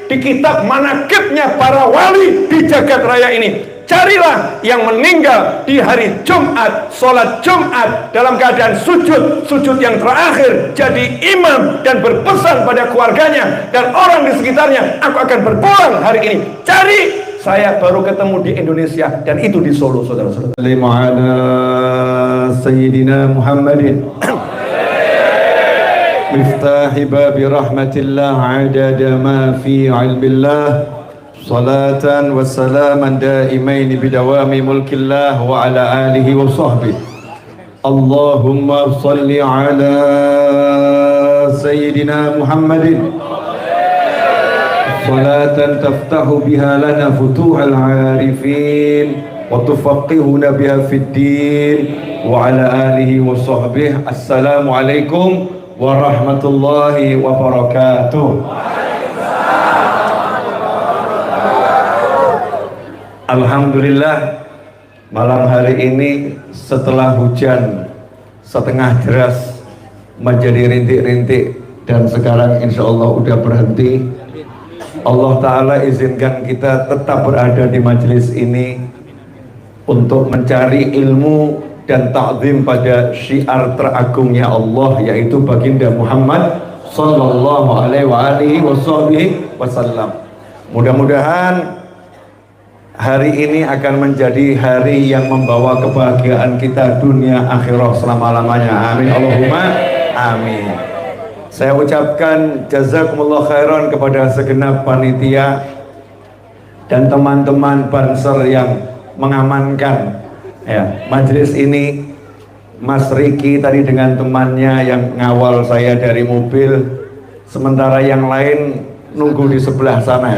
di kitab manaqibnya para wali di jagat raya ini. Carilah yang meninggal di hari Jumat, sholat Jumat dalam keadaan sujud yang terakhir, jadi imam dan berpesan pada keluarganya dan orang di sekitarnya, aku akan berpulang hari ini. Cari, saya baru ketemu di Indonesia dan itu di Solo, saudara-saudara. Sayyidina Muhammadin miftahi babi rahmatillah adada ma fi ilmillah salatan wa salaman daimain bidawami mulkillah wa ala alihi wa sahbihi. Allahumma salli ala Sayyidina Muhammadin salatan taftahu biha lana futuhal arifin wa tufaqqihuna biha fid din wa ala alihi wa sahbihi. Assalamualaikum warahmatullahi wabarakatuh. Alhamdulillah, malam hari ini setelah hujan setengah deras menjadi rintik-rintik dan sekarang insya Allah udah berhenti. Allah Ta'ala izinkan kita tetap berada di majelis ini untuk mencari ilmu dan ta'zim pada syiar teragungnya Allah, yaitu baginda Muhammad sallallahu alaihi wasallam. Mudah-mudahan hari ini akan menjadi hari yang membawa kebahagiaan kita dunia akhirah selama-lamanya. Amin Allahumma amin. Saya ucapkan jazakumullah khairan kepada segenap panitia dan teman-teman Banser yang mengamankan majelis ini. Mas Riki tadi dengan temannya yang ngawal saya dari mobil, sementara yang lain nunggu di sebelah sana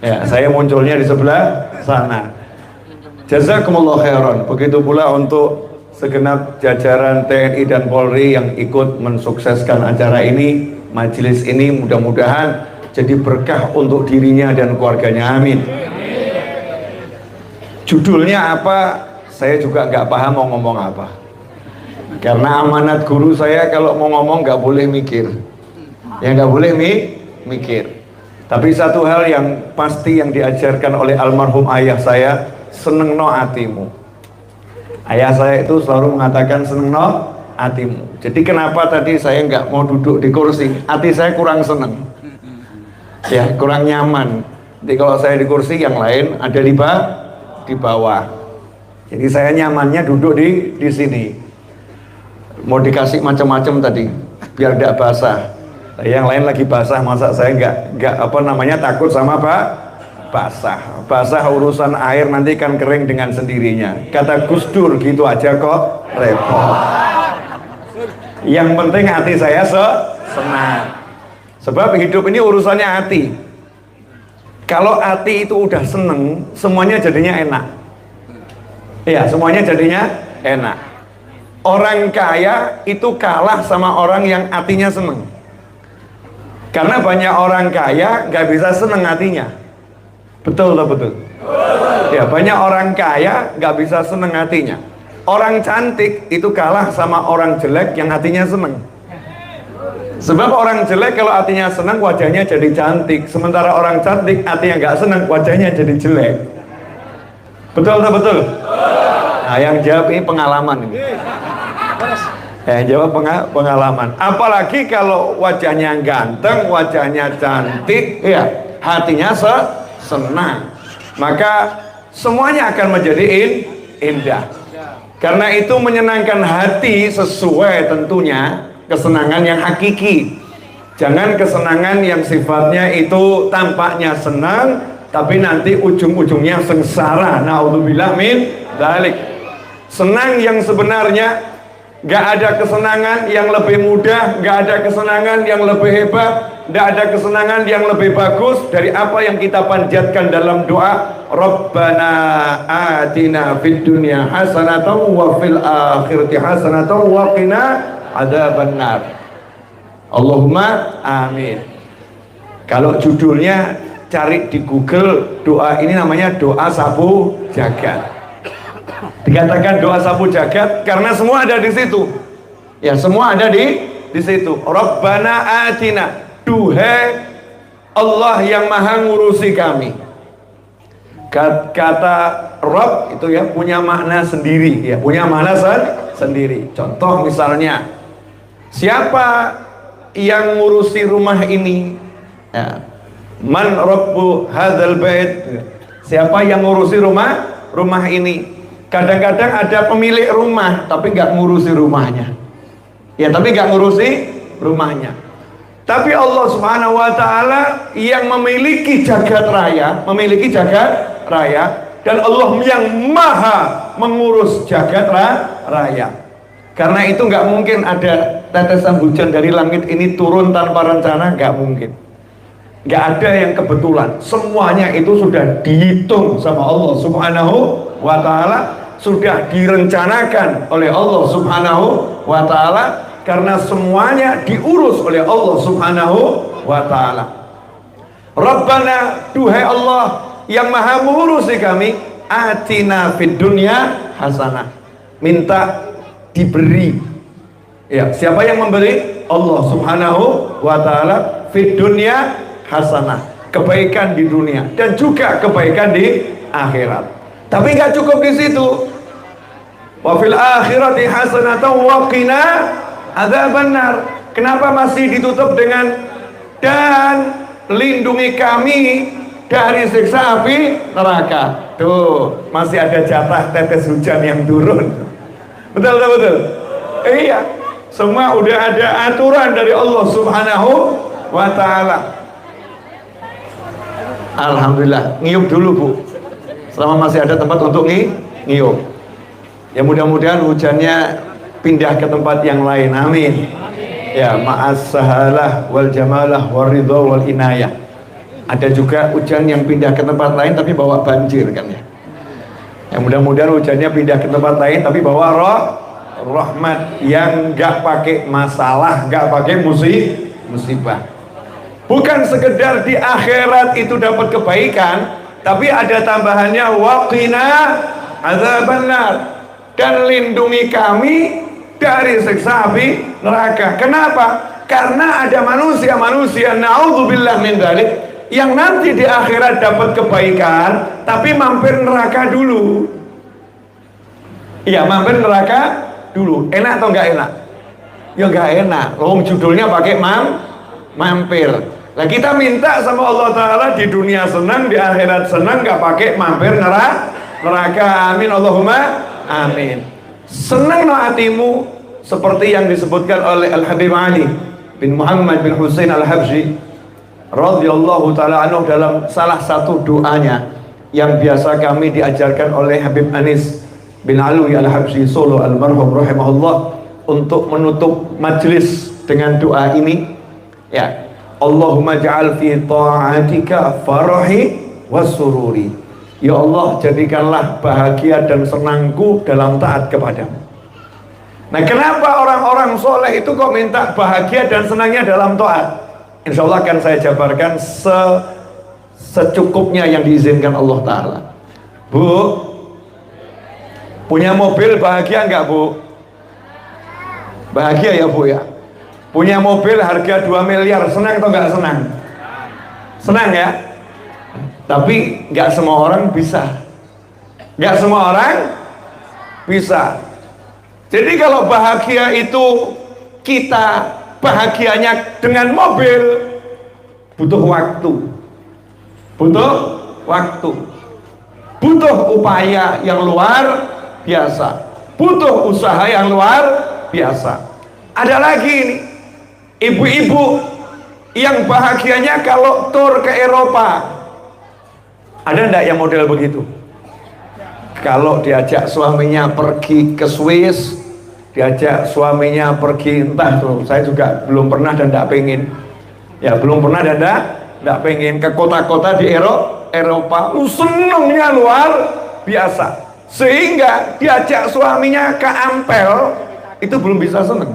ya, saya munculnya di sebelah sana. Jazakumullah khairan. Begitu pula untuk segenap jajaran TNI dan Polri yang ikut mensukseskan acara ini, majelis ini, mudah-mudahan jadi berkah untuk dirinya dan keluarganya. Amin. Judulnya apa? Saya juga nggak paham mau ngomong apa. Karena amanat guru saya kalau mau ngomong nggak boleh mikir. Ya nggak boleh mikir. Tapi satu hal yang pasti yang diajarkan oleh almarhum ayah saya, senengno atimu. Ayah saya itu selalu mengatakan senengno atimu. Jadi kenapa tadi saya nggak mau duduk di kursi? Hati saya kurang seneng, ya kurang nyaman. Jadi kalau saya di kursi, yang lain ada di bawah. Jadi saya nyamannya duduk di sini. Mau dikasih macam-macam tadi, biar tidak basah. Yang lain lagi basah, masa saya nggak takut sama basah urusan air nanti kan kering dengan sendirinya. Kata Gus Dur, gitu aja kok repot. Yang penting hati saya senang, sebab hidup ini urusannya hati. Kalau hati itu udah seneng, semuanya jadinya enak. Iya, semuanya jadinya enak. Orang kaya itu kalah sama orang yang hatinya seneng. Karena banyak orang kaya nggak bisa seneng hatinya. Betul atau betul? Ya, banyak orang kaya nggak bisa seneng hatinya. Orang cantik itu kalah sama orang jelek yang hatinya seneng. Sebab orang jelek kalau hatinya seneng wajahnya jadi cantik, sementara orang cantik hatinya nggak seneng wajahnya jadi jelek. Betul atau betul? Nah, yang jawab ini pengalaman ini. Jawab pengalaman. Apalagi kalau wajahnya ganteng, wajahnya cantik, ya hatinya senang, maka semuanya akan menjadi indah. Karena itu menyenangkan hati sesuai tentunya kesenangan yang hakiki. Jangan kesenangan yang sifatnya itu tampaknya senang, tapi nanti ujung-ujungnya sengsara. Naudzubillah min dzalik. Senang yang sebenarnya, gak ada kesenangan yang lebih mudah, gak ada kesenangan yang lebih hebat, gak ada kesenangan yang lebih bagus dari apa yang kita panjatkan dalam doa. Rabbana atina fid dunya hasanatan wa fil akhirati hasanatan wa qina adzabannar. Allahumma amin. Kalau judulnya cari di Google, doa ini namanya doa sapu jagat. Dikatakan doa sapu jagat karena semua ada di situ. Ya, semua ada di situ. Rabbana atina, duhai Allah yang maha ngurusi kami. Kata Rob itu ya punya makna sendiri, ya punya makna sendiri. Contoh misalnya, siapa yang ngurusi rumah ini? Ya. Man Rabbu hadzal bait? Siapa yang ngurusi rumah ini? Kadang-kadang ada pemilik rumah tapi nggak ngurusi rumahnya. Ya, tapi nggak ngurusi rumahnya. Tapi Allah Subhanahu wa taala yang memiliki jagat raya, dan Allah yang maha mengurus jagat raya. Karena itu nggak mungkin ada tetesan hujan dari langit ini turun tanpa rencana, nggak mungkin. Nggak ada yang kebetulan. Semuanya itu sudah dihitung sama Allah Subhanahu wa taala, sudah direncanakan oleh Allah Subhanahu wa taala, karena semuanya diurus oleh Allah Subhanahu wa taala. Rabbana, duhai Allah yang maha mengurusi kami, atina fid dunya hasanah. Minta diberi. Ya, siapa yang memberi? Allah Subhanahu wa taala. Fid dunya hasanah, kebaikan di dunia dan juga kebaikan di akhirat. Tapi nggak cukup di situ. Wa fil akhirati hasanatan wa qina adzabannar. Kenapa masih ditutup dengan dan lindungi kami dari siksa api neraka? Tuh, masih ada jatah tetes hujan yang turun. Betul. Iya, semua udah ada aturan dari Allah Subhanahu wa taala. Alhamdulillah, ngiyup dulu Bu, selama masih ada tempat untuk ngiyup. Ya mudah-mudahan hujannya pindah ke tempat yang lain, amin. Ya, ma'as sahalah wal jamalah wal ridha wal inayah. Ada juga hujan yang pindah ke tempat lain tapi bawa banjir kan ya. Ya mudah-mudahan hujannya pindah ke tempat lain tapi bawa rahmat yang nggak pakai masalah, nggak pakai musibah. Bukan sekedar di akhirat itu dapat kebaikan, tapi ada tambahannya waqina adzabannar, dan lindungi kami dari siksa api neraka. Kenapa? Karena ada manusia naudzubillah min dzalik yang nanti di akhirat dapat kebaikan tapi mampir neraka dulu. Iya, mampir neraka dulu. Enak atau enggak enak? Ya enggak enak. Judulnya pakai mampir. Nah, kita minta sama Allah Ta'ala di dunia senang, di akhirat senang, gak pakai mampir neraka. Amin Allahumma amin. Senang hatimu seperti yang disebutkan oleh Al-Habib Ali bin Muhammad bin Husain Al-Habsyi radhiyallahu ta'ala anhu dalam salah satu doanya yang biasa kami diajarkan oleh Habib Anis bin Alwi Al-Habsyi Solo almarhum rahimahullah, untuk menutup majelis dengan doa ini. Ya, Allahumma ja'al fi ta'atika farahi wasururi. Ya Allah, jadikanlah bahagia dan senangku dalam taat kepadamu. Nah, kenapa orang-orang soleh itu kok minta bahagia dan senangnya dalam taat? Insya Allah akan saya jabarkan secukupnya yang diizinkan Allah Ta'ala. Bu, punya mobil bahagia enggak Bu? Bahagia ya Bu ya. Punya mobil harga 2 miliar, senang atau enggak senang? Senang ya. Tapi enggak semua orang bisa. Enggak semua orang bisa. Jadi kalau bahagia itu kita bahagianya dengan mobil, butuh waktu. Butuh upaya yang luar biasa. Butuh usaha yang luar biasa. Ada lagi ini, ibu-ibu yang bahagianya kalau tur ke Eropa. Ada enggak yang model begitu? Kalau diajak suaminya pergi ke Swiss, diajak suaminya pergi entah tuh, saya juga belum pernah dan enggak pengen. Ya, belum pernah dan enggak pengen ke kota-kota di Eropa. Senangnya luar biasa. Sehingga diajak suaminya ke Ampel, itu belum bisa senang.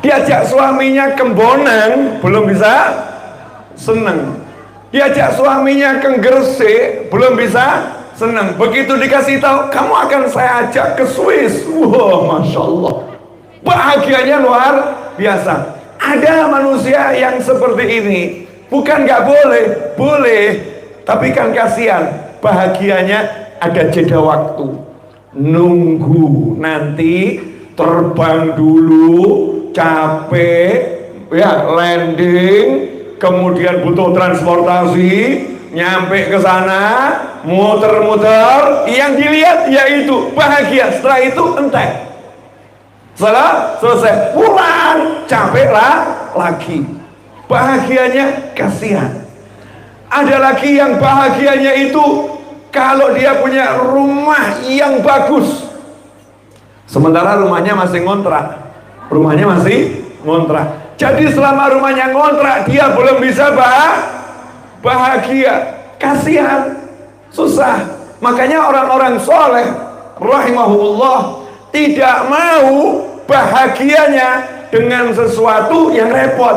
Diajak suaminya ke Bonang, belum bisa senang. Diajak suaminya ke Gresik, belum bisa senang. Begitu dikasih tahu, kamu akan saya ajak ke Swiss, wah, Masya Allah, bahagianya luar biasa. Ada manusia yang seperti ini, Bukan nggak boleh, boleh. Tapi kan kasihan, bahagianya ada jeda waktu. Nunggu nanti terbang dulu, capek, ya landing, kemudian butuh transportasi, nyampe ke sana, muter-muter, yang dilihat yaitu bahagia. Setelah itu entek. Setelah selesai pulang, capek lagi. Bahagianya kasihan. Ada lagi yang bahagianya itu kalau dia punya rumah yang bagus, sementara rumahnya masih ngontrak. Rumahnya masih ngontrak. Jadi selama rumahnya ngontrak, dia belum bisa bahagia. Kasihan, susah. Makanya orang-orang soleh rahimahullah tidak mau bahagianya dengan sesuatu yang repot,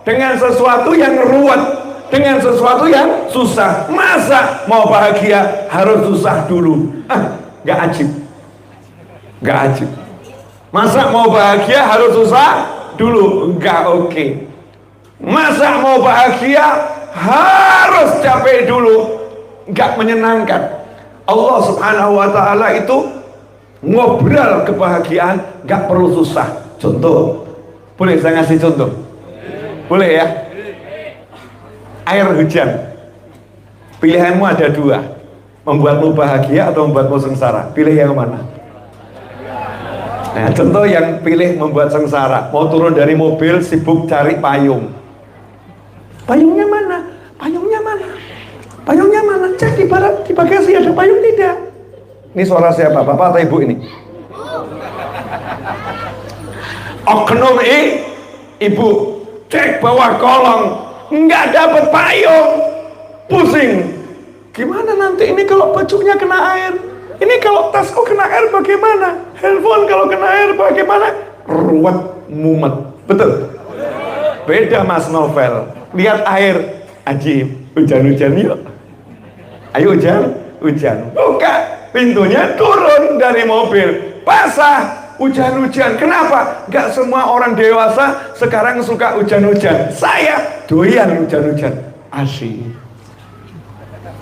dengan sesuatu yang ruwet, dengan sesuatu yang susah. Masa mau bahagia harus susah dulu? Gak ajib, gak ajib. Masa mau bahagia harus susah dulu? Gak oke. Masa mau bahagia harus capek dulu? Gak menyenangkan. Allah subhanahu wa ta'ala itu ngobrol kebahagiaan gak perlu susah. Contoh, boleh saya ngasih contoh? Boleh ya? Air hujan, pilihanmu ada dua, membuatmu bahagia atau membuatmu sengsara. Pilih yang mana? Nah, contoh yang pilih membuat sengsara, mau turun dari mobil sibuk cari payung. Payungnya mana? Payungnya mana? Payungnya mana? Cek di bagasi ada payung tidak? Ini suara siapa? Bapak atau ibu ini? Oknum ibu, cek bawah kolong, nggak dapat payung, pusing. Gimana nanti ini kalau bajunya kena air? Ini kalau tasku kena air bagaimana? Handphone kalau kena air bagaimana? Ruwet, mumet. Betul? Beda Mas Novel. Lihat air, ajib. Hujan-hujan yuk. Ayo hujan. Buka pintunya, turun dari mobil. Basah, hujan-hujan. Kenapa? Gak semua orang dewasa sekarang suka hujan-hujan. Saya doyan hujan-hujan. Asyik.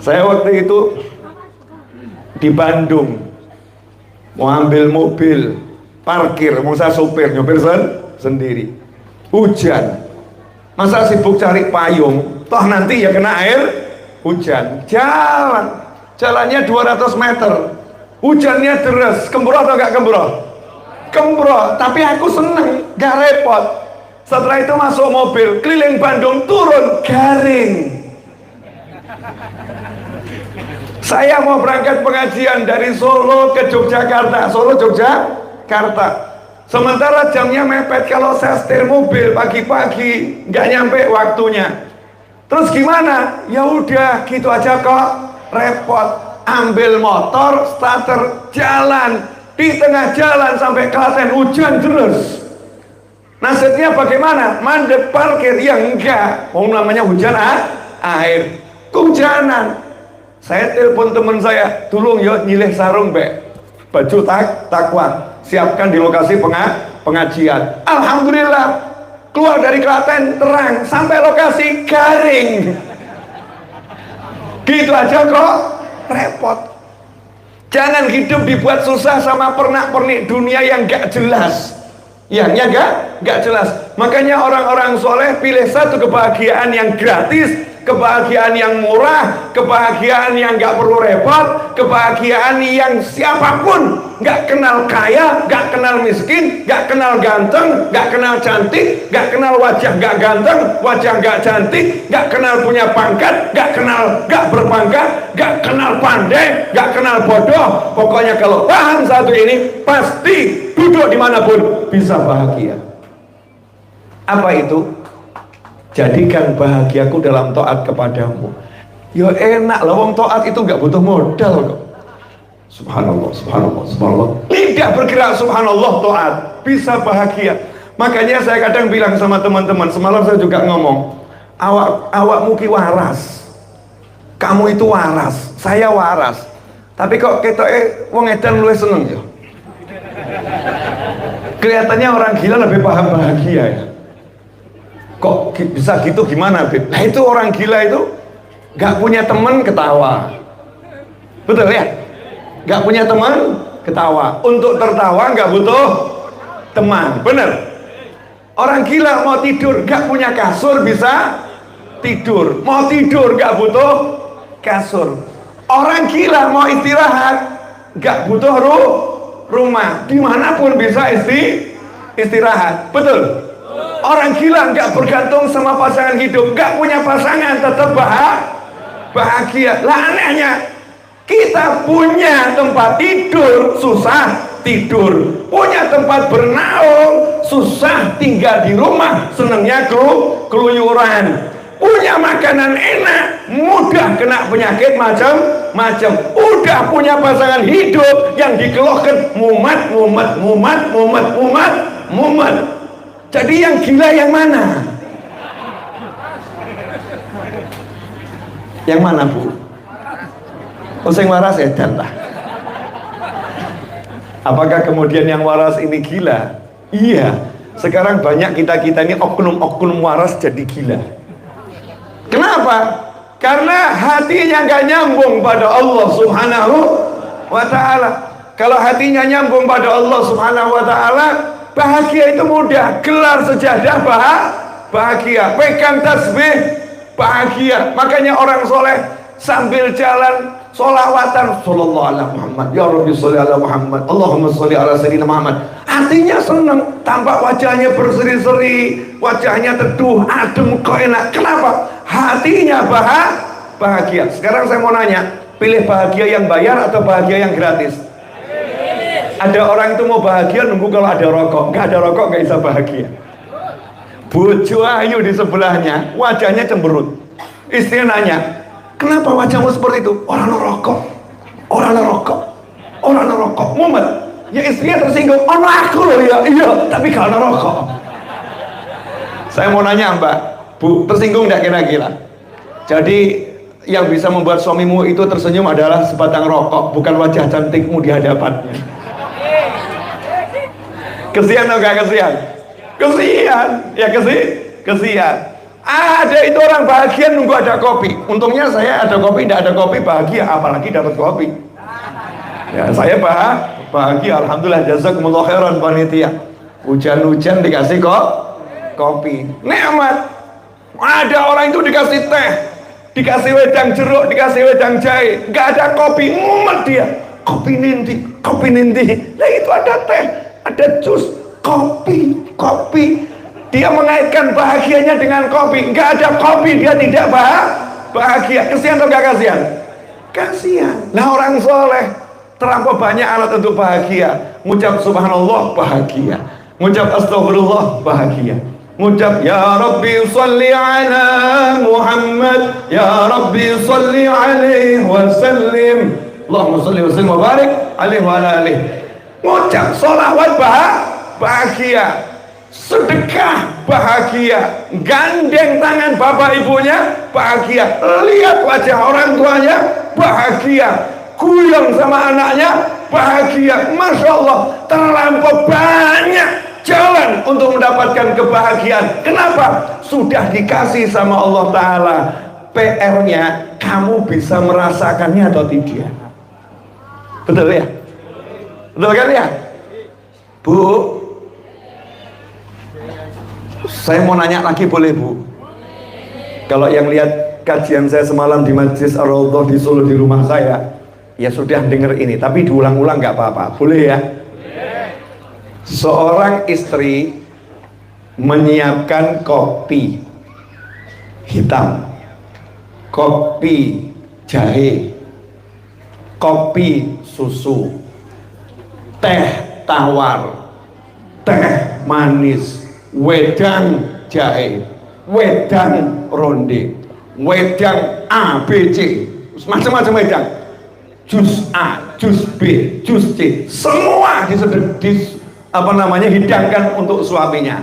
Saya waktu itu di Bandung mau ambil mobil, parkir, mau saya sopir, nyopir sendiri. Hujan. Masa sibuk cari payung? Toh nanti ya kena air hujan. Jalannya 200 meter. Hujannya deras. Kembroh atau gak kembroh? Kembroh. Tapi aku seneng, gak repot. Setelah itu masuk mobil, keliling Bandung, turun, garing. Saya mau berangkat pengajian dari Solo ke Yogyakarta. Solo Yogyakarta. Sementara jamnya mepet. Kalau saya setir mobil pagi-pagi nggak nyampe waktunya. Terus gimana? Ya udah gitu aja kok. Repot. Ambil motor, starter, jalan. Di tengah jalan sampai Klaten hujan deras. Nasibnya bagaimana? Mandek parkir. Ya enggak. Oh namanya hujan air. Kehujanan. Saya telepon teman saya, tolong ya nyilih sarung Mbak, baju takwa, siapkan di lokasi pengajian. Alhamdulillah, keluar dari Klaten terang, sampai lokasi garing. Gitu aja kok, repot. Jangan hidup dibuat susah sama pernak-pernik dunia yang gak jelas. Yang gak jelas. Makanya orang-orang soleh pilih satu kebahagiaan yang gratis, kebahagiaan yang murah, kebahagiaan yang gak perlu repot, kebahagiaan yang siapapun gak kenal kaya, gak kenal miskin, gak kenal ganteng, gak kenal cantik, gak kenal wajah gak ganteng, wajah gak cantik, gak kenal punya pangkat, gak berpangkat, gak kenal pandai, gak kenal bodoh. Pokoknya kalau paham satu ini, pasti duduk dimanapun bisa bahagia. Apa itu? Jadikan bahagiaku dalam taat kepadamu. Ya enak lah, wong taat itu nggak butuh modal kok. Subhanallah, subhanallah, subhanallah. Lidah bergerak, subhanallah, taat bisa bahagia. Makanya saya kadang bilang sama teman-teman, semalam saya juga ngomong, awakmu ki waras, kamu itu waras, saya waras. Tapi kok kita wong edan luwih seneng ya. Kelihatannya orang gila lebih paham bahagia ya. Kok bisa gitu, gimana Beb? Nah itu orang gila itu gak punya teman ketawa. Betul ya? Gak punya teman ketawa. Untuk tertawa gak butuh teman. Bener? Orang gila mau tidur gak punya kasur bisa tidur. Mau tidur gak butuh kasur. Orang gila mau istirahat gak butuh rumah. Dimanapun bisa istirahat. Betul? Orang gila nggak bergantung sama pasangan hidup, nggak punya pasangan tetap bahagia. Lah anehnya kita punya tempat tidur susah tidur, punya tempat bernaung susah tinggal di rumah, senengnya keluyuran, punya makanan enak mudah kena penyakit macam-macam, udah punya pasangan hidup yang dikeluhkan mumet. Jadi yang gila yang mana? Yang mana Bu? Sing waras edan lah. Apakah kemudian yang waras ini gila? Iya. Sekarang banyak kita ini oknum-oknum waras jadi gila. Kenapa? Karena hatinya gak nyambung pada Allah Subhanahu wa ta'ala. Kalau hatinya nyambung pada Allah Subhanahu wa ta'ala, bahagia itu mudah. Gelar sejadah bahagia, pegang tasbih bahagia. Makanya orang soleh sambil jalan sholawatan sallallahu ala Muhammad, ya Rabbi sholli ala Muhammad, Allahumma sholli ala sayyidina Muhammad. Artinya senang, tampak wajahnya berseri-seri, wajahnya teduh, adem, kok enak. Kenapa? Hatinya bahagia. Sekarang saya mau nanya, pilih bahagia yang bayar atau bahagia yang gratis? Ada orang itu mau bahagia nunggu kalau ada rokok, nggak ada rokok nggak bisa bahagia. Bojo ayu di sebelahnya, wajahnya cemberut. Istrinya nanya, kenapa wajahmu seperti itu? Orang rokok, mumet. Ya istrinya tersinggung, aku loh ya, iya, tapi kalau rokok. Saya mau nanya Mbak, Bu, tersinggung nggak kira-kira? Jadi yang bisa membuat suamimu itu tersenyum adalah sebatang rokok, bukan wajah cantikmu di hadapannya. Kesian atau gak kesian? Kesian, ya kesian. Ada itu orang bahagia nunggu ada kopi. Untungnya saya ada kopi, tidak ada kopi bahagia, apalagi dapat kopi. Ya saya bahagia, alhamdulillah, jazakumullah khairan panitia. Hujan-hujan dikasih kopi, nikmat. Ada orang itu dikasih teh, dikasih wedang jeruk, dikasih wedang jahe, nggak ada kopi, mumet dia. Kopi ninti. Nah itu ada teh, ada jus, kopi. Dia mengaitkan bahagianya dengan kopi. Nggak ada kopi dia tidak bahagia. Kasihan atau nggak kasihan? Kasihan. Nah orang soleh terlampau banyak alat untuk bahagia. Ngucap subhanallah bahagia, ngucap astagfirullah bahagia, ngucap ya Rabbi sholli ala Muhammad, ya Rabbi sholli alaihi wa sallim, Allahumma sholli wa sallim wa barik alaihi wa ala alihi. Ngucap sholawat bahagia, sedekah bahagia, gandeng tangan bapak ibunya bahagia, lihat wajah orang tuanya bahagia, guyong sama anaknya bahagia. Masya Allah, terlampau banyak jalan untuk mendapatkan kebahagiaan. Kenapa? Sudah dikasih sama Allah Ta'ala. PR-nya kamu bisa merasakannya atau tidak. Betul ya? Betul kan ya? Bu, saya mau nanya lagi boleh Bu? Kalau yang lihat kajian saya semalam di Majlis Ar-Raudhah di Solo di rumah saya, ya sudah dengar ini, tapi diulang-ulang nggak apa-apa, boleh ya? Seorang istri menyiapkan kopi hitam, kopi jahe, kopi susu, teh tawar, teh manis, wedang jahe, wedang ronde, wedang ABC, macam-macam wedang, jus A, jus B, jus C, semua hidangkan untuk suaminya.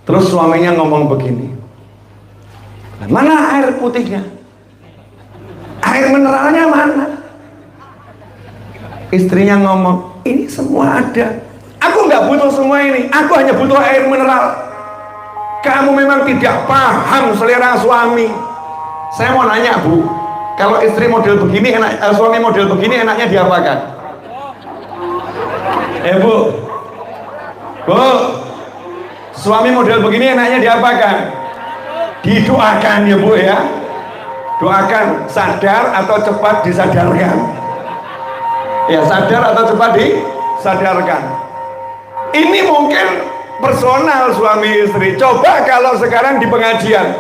Terus suaminya ngomong begini, mana air putihnya, air mineralnya mana? Istrinya ngomong, ini semua ada, aku nggak butuh semua ini, aku hanya butuh air mineral. Kamu memang tidak paham selera suami. Saya mau nanya Bu, kalau istri model begini enak, suami model begini enaknya diapakan? Bu, suami model begini enaknya diapakan? Didoakan ya Bu ya. Doakan sadar atau cepat disadarkan. Ya, sadar atau cepat disadarkan. Ini mungkin personal suami istri. Coba kalau sekarang di pengajian,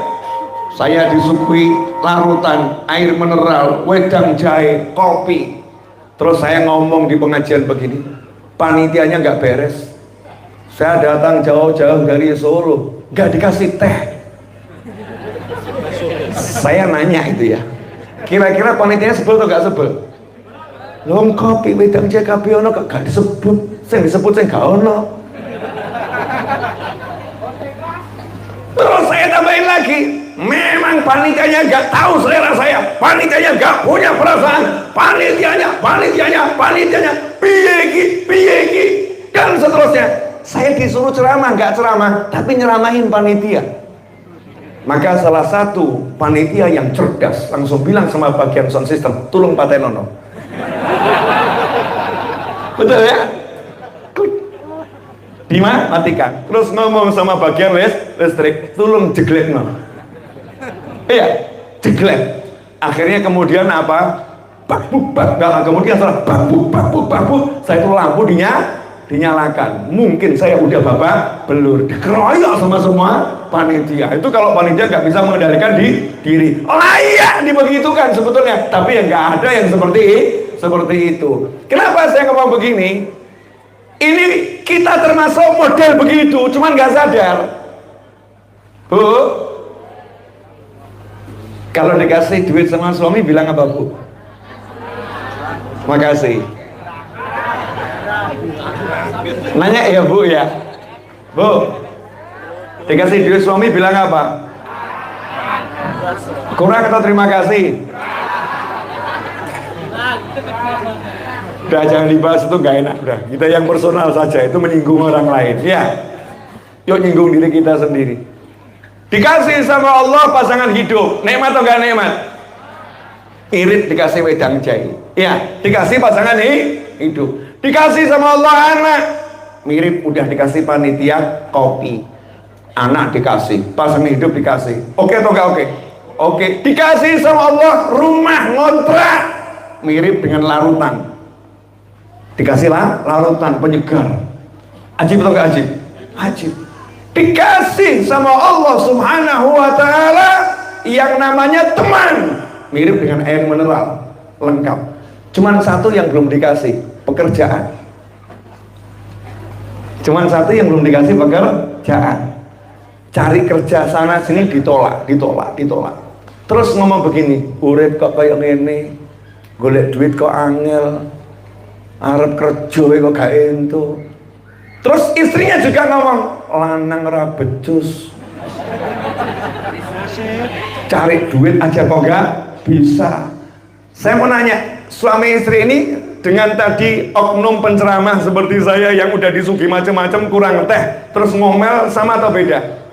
saya disuguhi larutan air mineral, wedang jahe, kopi. Terus saya ngomong di pengajian begini, panitianya nggak beres. Saya datang jauh-jauh dari Solo, nggak dikasih teh. Saya nanya itu ya, kira-kira panitianya sebel atau nggak sebel? Long kopi wedang jahe kopi ono kok gak disebut, saya disebut saya gak ono. Terus saya tambahin lagi, memang panitianya gak tahu selera saya, panitianya gak punya perasaan, panitianya, piye, dan seterusnya. Saya disuruh ceramah, gak ceramah, tapi nyeramahin panitia. Maka salah satu panitia yang cerdas langsung bilang sama bagian sound system, tolong patenono. Betul ya? Matikan. Terus ngomong sama bagian listrik, tolong jeglek no. Iya, jeglek. Akhirnya kemudian apa? Kemudian setelah bambu, saya itu lampu dinyalakan. Mungkin saya udah babak belur, dikeroyok sama semua panitia. Itu kalau panitia nggak bisa mengendalikan diri, layak dibegitukan sebetulnya. Tapi yang nggak ada yang seperti itu. Kenapa saya ngomong begini? Ini kita termasuk model begitu, cuman nggak sadar. Bu, kalau dikasih duit sama suami bilang apa Bu? Makasih. Nanya ya Bu ya. Bu, dikasih duit suami bilang apa? Kurang atau terima kasih? Udah jangan dibahas, itu gak enak. Udah, kita yang personal saja, itu menyinggung orang lain ya. Yuk nyinggung diri kita sendiri. Dikasih sama Allah pasangan hidup, nikmat atau gak nikmat? Irit dikasih wedang jahe, ya. Dikasih pasangan hidup. Dikasih sama Allah anak, mirip udah dikasih panitia kopi. Anak dikasih, pasangan hidup dikasih. Oke atau gak oke? Oke. Dikasih sama Allah rumah ngontrak, mirip dengan larutan. Dikasihlah larutan penyegar. Ajib atau gak ajib? Ajib. Dikasih sama Allah Subhanahu wa ta'ala yang namanya teman, mirip dengan air mineral, lengkap. Cuman satu yang belum dikasih, pekerjaan. Cuman satu yang belum dikasih, pekerjaan. Cari kerja sana sini ditolak. Terus ngomong begini, urip kok kayak ngene, golek duit kok angel, arep kerja kok gak entuk. Terus istrinya juga ngomong, lanang ora becus, cari duit aja kok gak bisa. Saya mau nanya, suami istri ini dengan tadi oknum penceramah seperti saya yang udah disuguhi macam-macam kurang teh, terus ngomel sama atau beda?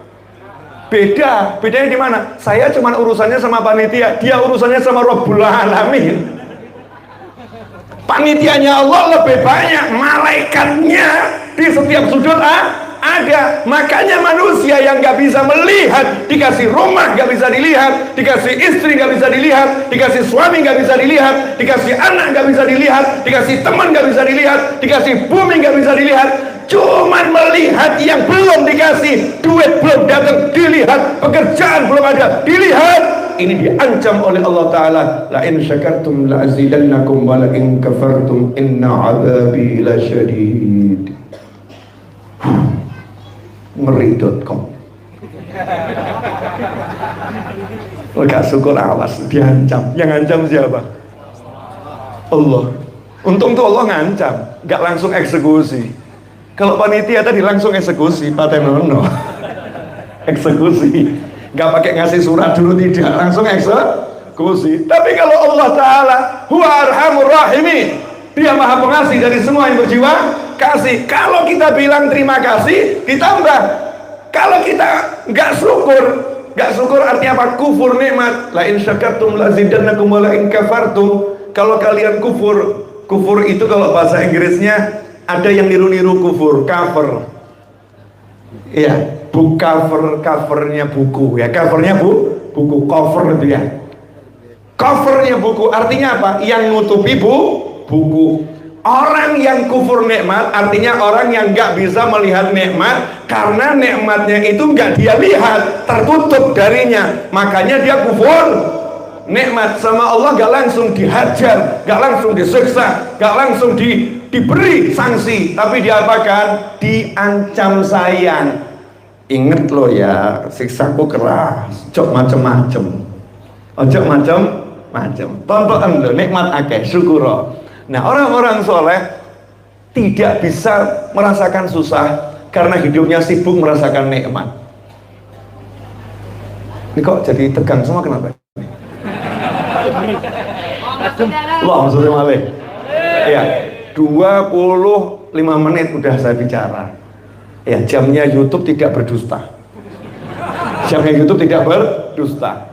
Beda. Bedanya di mana? Saya cuma urusannya sama panitia, dia urusannya sama Rabbul Alamin. Panitianya Allah lebih banyak, malaikatnya di setiap sudut ada. Makanya manusia yang gak bisa melihat, dikasih rumah gak bisa dilihat, dikasih istri gak bisa dilihat, dikasih suami gak bisa dilihat, dikasih anak gak bisa dilihat, dikasih teman gak bisa dilihat, dikasih bumi gak bisa dilihat, cuman melihat yang belum dikasih. Duit belum datang dilihat, pekerjaan belum ada dilihat. Ini diancam oleh Allah Ta'ala, la in syakartum la azidannakum wa la in kafartum inna azabi lasyadid. Ngeri.com. Gak syukur, awas diancam. Yang ngancam siapa? Allah. Untung tuh Allah ngancam, gak langsung eksekusi. Kalau panitia tadi langsung eksekusi, patenono. Eksekusi. Gak pakai ngasih surat dulu, tidak, langsung eksekusi. Tapi kalau Allah Ta'ala huwa arhamur rahimin, dia maha pengasih dari semua yang berjiwa kasih. Kalau kita bilang terima kasih, ditambah Kalau kita nggak syukur artinya apa? Kufur nikmat. La in syakartum lazidannakum wa la in kafartum. Kalau kalian kufur itu kalau bahasa Inggrisnya ada yang niru-niru kufur, cover. Iya, covernya buku ya, covernya buku cover itu ya. Covernya buku artinya apa? Yang nutupi buku. Orang yang kufur nikmat artinya orang yang nggak bisa melihat nikmat karena nikmatnya itu nggak dia lihat, tertutup darinya, makanya dia kufur nikmat. Sama Allah nggak langsung dihajar, nggak langsung disiksa, nggak langsung diberi sanksi, tapi diapakan? Diancam sayang. Ingat lo ya, siksaku keras, cok macem-macem, ojo macem-macem. Tonton lo nikmat akeh, syukur. Nah, orang-orang soleh tidak bisa merasakan susah karena hidupnya sibuk merasakan nikmat. Ini kok jadi tegang semua, kenapa? Loh, maksudnya malih. Ya, 25 menit udah saya bicara. Ya, jamnya YouTube tidak berdusta. Jamnya YouTube tidak berdusta.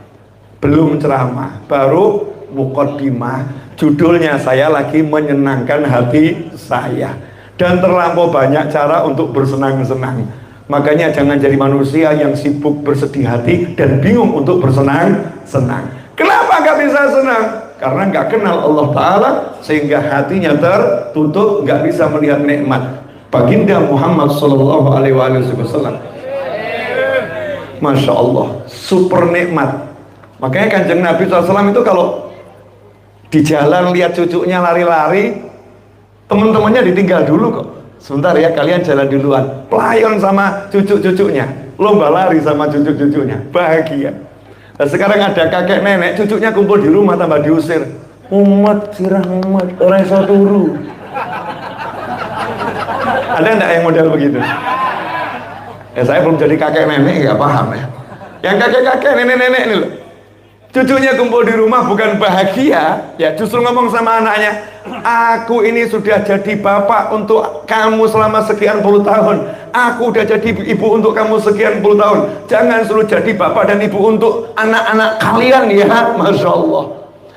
Belum ceramah, baru muqaddimah. Judulnya saya lagi menyenangkan hati saya, dan terlampau banyak cara untuk bersenang-senang. Makanya jangan jadi manusia yang sibuk bersedih hati dan bingung untuk bersenang-senang. Kenapa nggak bisa senang? Karena nggak kenal Allah Ta'ala, sehingga hatinya tertutup, nggak bisa melihat nikmat. Baginda Muhammad Sallallahu Alaihi Wasallam, Masya Allah, super nikmat. Makanya Kanjeng Nabi SAW itu kalau di jalan lihat cucunya lari-lari, teman-temannya ditinggal dulu kok. Sebentar ya, kalian jalan duluan. Pelayon sama cucu-cucunya, lomba lari sama cucu-cucunya, bahagia. Nah, sekarang ada kakek nenek, cucunya kumpul di rumah tambah diusir. Umat sirah umat, orang iso turu. Ada enggak yang model begitu? Ya saya belum jadi kakek nenek, nggak paham ya. Yang kakek-kakek, nenek-nenek ini loh, cucunya kumpul di rumah bukan bahagia, ya justru ngomong sama anaknya, aku ini sudah jadi bapak untuk kamu selama sekian puluh tahun, aku udah jadi ibu untuk kamu sekian puluh tahun, jangan suruh jadi bapak dan ibu untuk anak-anak kalian ya. Masya Allah,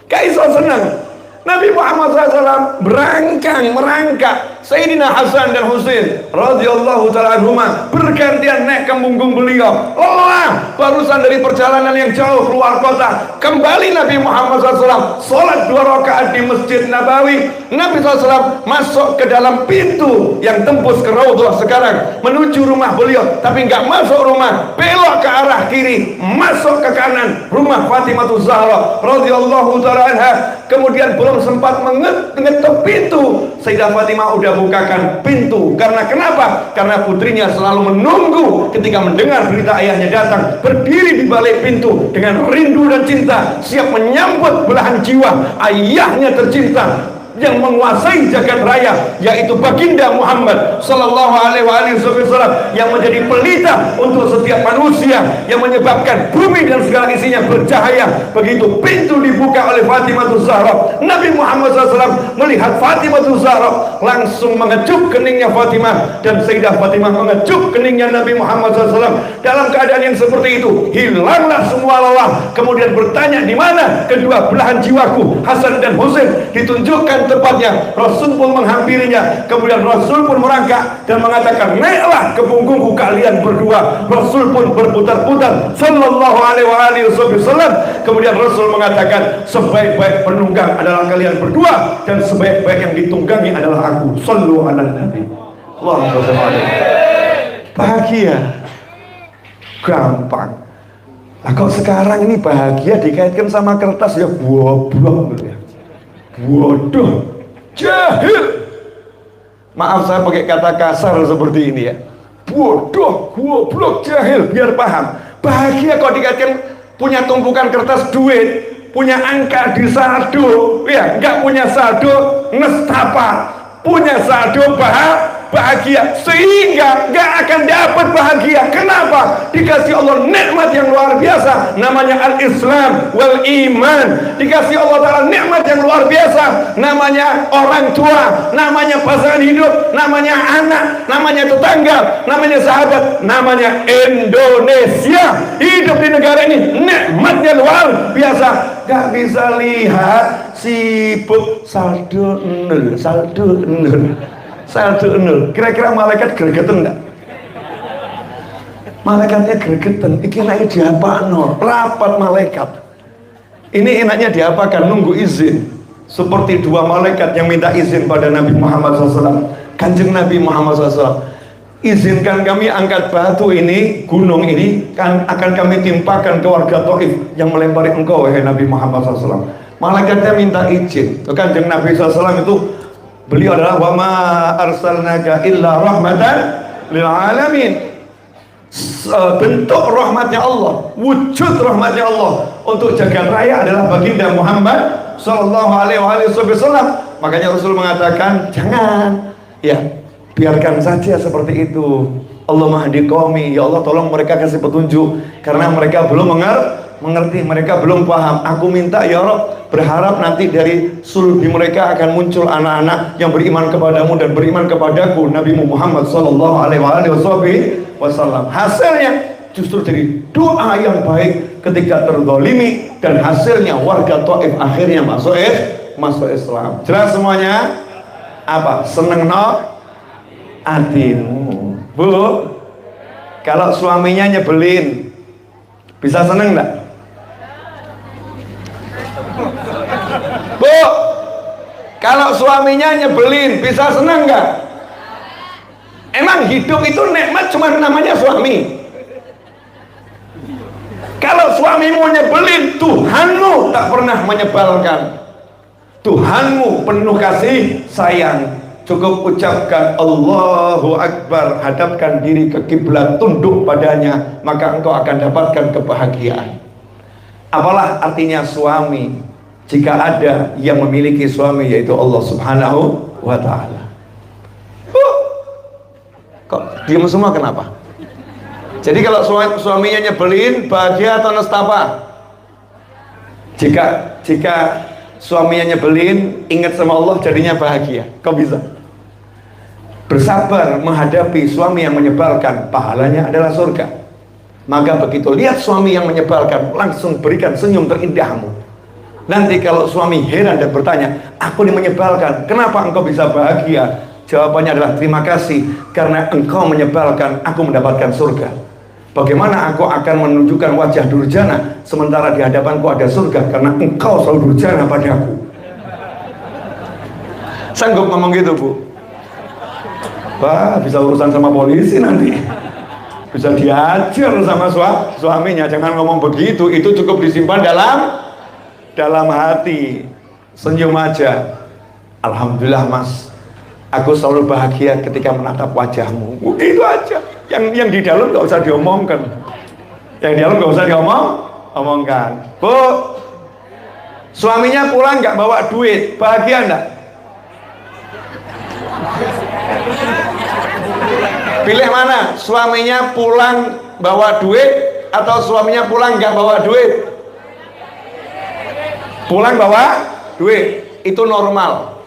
Kaiso senang. Nabi Muhammad SAW merangkak Sayyidina Hasan dan Husain radhiyallahu ta'ala anhuma bergantian naik ke punggung beliau. Lelah barusan dari perjalanan yang jauh keluar kota, kembali Nabi Muhammad SAW sholat 2 rakaat di Masjid Nabawi. Nabi SAW masuk ke dalam pintu yang tembus ke Raudhah sekarang menuju rumah beliau, tapi nggak masuk rumah, belok ke arah kiri, masuk ke kanan rumah Fatimah Zahra radhiyallahu ta'ala anha. Kemudian belum sempat mengetuk pintu, Sayyidah Fatimah udah bukakan pintu. Karena kenapa? Karena putrinya selalu menunggu ketika mendengar berita ayahnya datang, berdiri di balik pintu dengan rindu dan cinta, siap menyambut belahan jiwa ayahnya tercinta yang menguasai jagat raya, yaitu Baginda Muhammad Sallallahu Alaihi Wasallam, yang menjadi pelita untuk setiap manusia, yang menyebabkan bumi dan segala isinya bercahaya. Begitu pintu dibuka oleh Fatimah Zahra, Nabi Muhammad SAW melihat Fatimah Zahra langsung mengecup keningnya Fatimah, dan Sayyidah Fatimah mengecup keningnya Nabi Muhammad SAW. Dalam keadaan yang seperti itu, hilanglah semua lelah. Kemudian bertanya, di mana kedua belahan jiwaku Hasan dan Husain? Ditunjukkan tempatnya, Rasul pun menghampirinya. Kemudian Rasul pun merangkak dan mengatakan, naiklah ke punggungku kalian berdua. Rasul pun berputar-putar Sallallahu Alaihi Wasallam. Kemudian Rasul mengatakan, sebaik-baik penunggang adalah kalian berdua, dan sebaik-baik yang ditunggangi adalah aku. Sallu ala Nabi. Allahumma shalli alaihi. Bahagia gampang. Nah, kok sekarang ini bahagia dikaitkan sama kertas, ya goblok ya. Bodoh, jahil. Maaf saya pakai kata kasar seperti ini ya. Bodoh, goblok, jahil, biar paham. Bahagia kok dikaitkan punya tumpukan kertas duit, punya angka di saldo, ya nggak punya saldo nestapa, punya saldo bahagia, sehingga gak akan dapat bahagia. Kenapa? Dikasih Allah nikmat yang luar biasa, namanya al-Islam wal iman. Dikasih Allah Ta'ala nikmat yang luar biasa, namanya orang tua, namanya pasangan hidup, namanya anak, namanya tetangga, namanya sahabat, namanya Indonesia. Hidup di negara ini nikmatnya luar biasa. Gak bisa lihat, sibuk, saldo nol, saldo nol, saldo nol. Kira-kira malaikat gregetan enggak? Malaikatnya gregetan. Iki enaknya diapakno? Rapat malaikat. Ini enaknya diapakan? Nunggu izin. Seperti dua malaikat yang minta izin pada Nabi Muhammad SAW. Kanjeng Nabi Muhammad SAW, izinkan kami angkat batu ini, gunung ini kan akan kami timpakan ke warga Taif yang melempari engkau, wahai Nabi Muhammad SAW. Malaikatnya minta izin. Kanjeng Nabi SAW itu, beliau adalah wa ma arsalnaka illa rahmatan lil alamin. Bentuk rahmatnya Allah, wujud rahmatnya Allah untuk jagat raya adalah baginda Muhammad sallallahu alaihi wasallam. Makanya Rasul mengatakan, jangan, ya biarkan saja seperti itu. Allahumma hadi qaumi, ya Allah tolong mereka kasih petunjuk, karena mereka belum mengerti, mereka belum paham. Aku minta ya Allah, berharap nanti dari sulbi mereka akan muncul anak-anak yang beriman kepadamu dan beriman kepadaku, Nabi Muhammad sallallahu alaihi wasallam. Hasilnya justru jadi doa yang baik ketika terzalimi, dan hasilnya warga Taif akhirnya masuk Islam. Jelas semuanya? Apa? Seneng no hatimu, Bu. Kalau suaminya nyebelin, bisa seneng enggak? Bu, kalau suaminya nyebelin, bisa seneng enggak? Emang hidup itu nikmat cuma namanya suami. Kalau suamimu nyebelin, Tuhanmu tak pernah menyebalkan. Tuhanmu penuh kasih sayang. Cukup ucapkan Allahu Akbar, hadapkan diri ke kiblat, tunduk padanya, maka engkau akan dapatkan kebahagiaan. Apalah artinya suami jika ada yang memiliki suami, yaitu Allah Subhanahu wa Ta'ala. Kok diam semua, kenapa? Jadi kalau suaminya nyebelin, bahagia atau nestapa? Jika suaminya nyebelin, ingat sama Allah, jadinya bahagia. Kok bisa? Bersabar menghadapi suami yang menyebalkan, pahalanya adalah surga. Maka begitu lihat suami yang menyebalkan, langsung berikan senyum terindahmu. Nanti kalau suami heran dan bertanya, aku ini menyebalkan, kenapa engkau bisa bahagia? Jawabannya adalah, terima kasih, karena engkau menyebalkan, aku mendapatkan surga. Bagaimana aku akan menunjukkan wajah durjana sementara di hadapanku ada surga, karena engkau selalu durjana padaku. Sanggup ngomong gitu, Bu? Wah, bisa urusan sama polisi nanti, bisa diajar sama suaminya. Jangan ngomong begitu, itu cukup disimpan dalam hati. Senyum aja. Alhamdulillah Mas, aku selalu bahagia ketika menatap wajahmu. Itu aja. Yang di dalam nggak usah diomongkan. Yang di dalam nggak usah diomongkan. Bu, suaminya pulang nggak bawa duit, bahagia nggak? Pilih mana? Suaminya pulang bawa duit atau suaminya pulang nggak bawa duit? Pulang bawa duit, itu normal.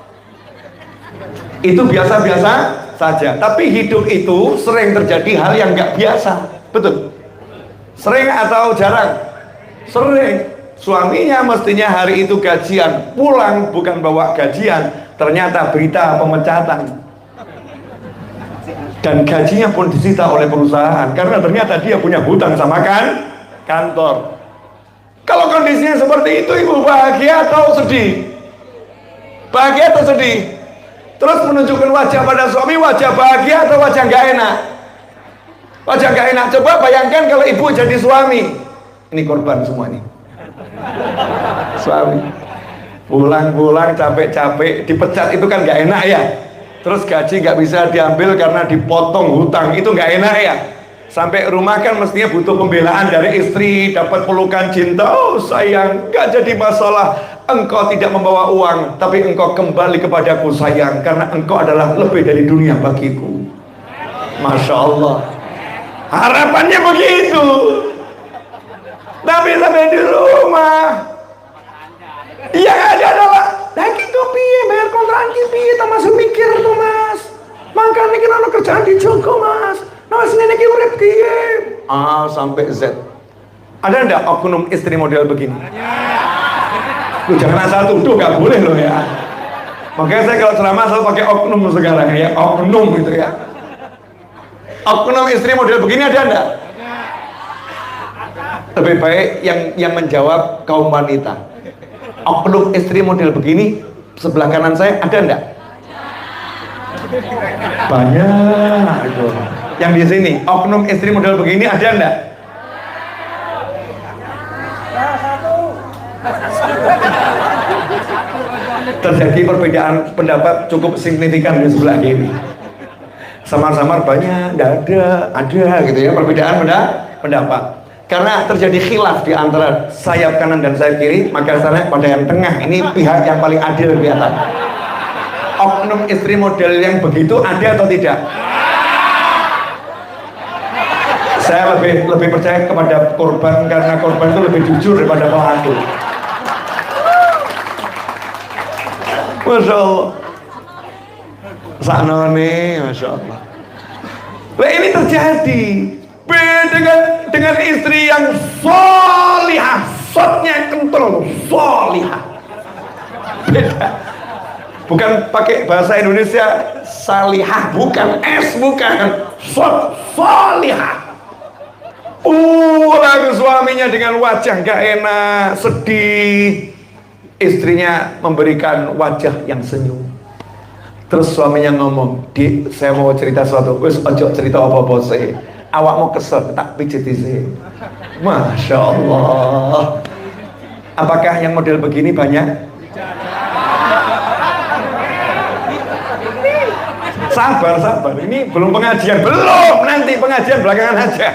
Itu biasa-biasa saja. Tapi hidup itu sering terjadi hal yang nggak biasa. Betul? Sering atau jarang? Sering. Suaminya mestinya hari itu gajian, pulang bukan bawa gajian, ternyata berita pemecatan. Dan gajinya pun disita oleh perusahaan karena ternyata dia punya hutang sama kantor. Kalau kondisinya seperti itu, ibu bahagia atau sedih? Bahagia atau sedih? Terus menunjukkan wajah pada suami, wajah bahagia atau wajah gak enak? Wajah gak enak. Coba bayangkan kalau ibu jadi suami. Ini korban semua nih. Suami pulang-pulang capek-capek, dipecat itu kan gak enak ya. Terus gaji gak bisa diambil karena dipotong hutang, itu gak enak ya. Sampai rumah kan mestinya butuh pembelaan dari istri, dapat pelukan cinta. Oh sayang, gak jadi masalah. Engkau tidak membawa uang, tapi engkau kembali kepadaku sayang, karena engkau adalah lebih dari dunia bagiku. Masya Allah. Harapannya begitu. Tapi sampai di rumah, yang ada adalah lagi piye bayar kontrakan piye, termasuk mikir tuh mas. Makanya kita ada kerjaan di Joko mas. Nah sini lagi urip piye. A sampai Z. Ada enggak oknum istri model begini? Lu jangan asal tuduh, gak boleh loh ya. Makanya saya kalau ceramah selalu pakai oknum sekarang ya, oknum gitu ya. Oknum istri model begini ada enggak? Lebih baik yang menjawab kaum wanita. Oknum istri model begini sebelah kanan saya ada enggak? Banyak itu. Yang di sini oknum istri model begini ada enggak? Terjadi perbedaan pendapat cukup signifikan di sebelah kiri. Samar-samar banyak, enggak ada gitu ya, perbedaan pendapat. Karena terjadi khilaf di antara sayap kanan dan sayap kiri, maka saya pada yang tengah ini pihak yang paling adil kelihatan. Oknum istri model yang begitu ada atau tidak? Saya lebih percaya kepada korban, karena korban itu lebih jujur daripada pelaku. Masya Allah. Saknone, Masya Allah. Nah, ini terjadi dengan istri yang solihah, sotnya kental, solihah. Beda. Bukan pakai bahasa Indonesia salihah, bukan S, bukan sot, solihah. Lalu suaminya dengan wajah gak enak, sedih. Istrinya memberikan wajah yang senyum. Terus suaminya ngomong, "Dik, saya mau cerita sesuatu." "Wes ojo cerita apa-apa sih. Awak mau kesel, tak pijiti sih." Masya Allah. Apakah yang model begini banyak? Sabar. Ini belum pengajian, belum. Nanti pengajian belakangan aja.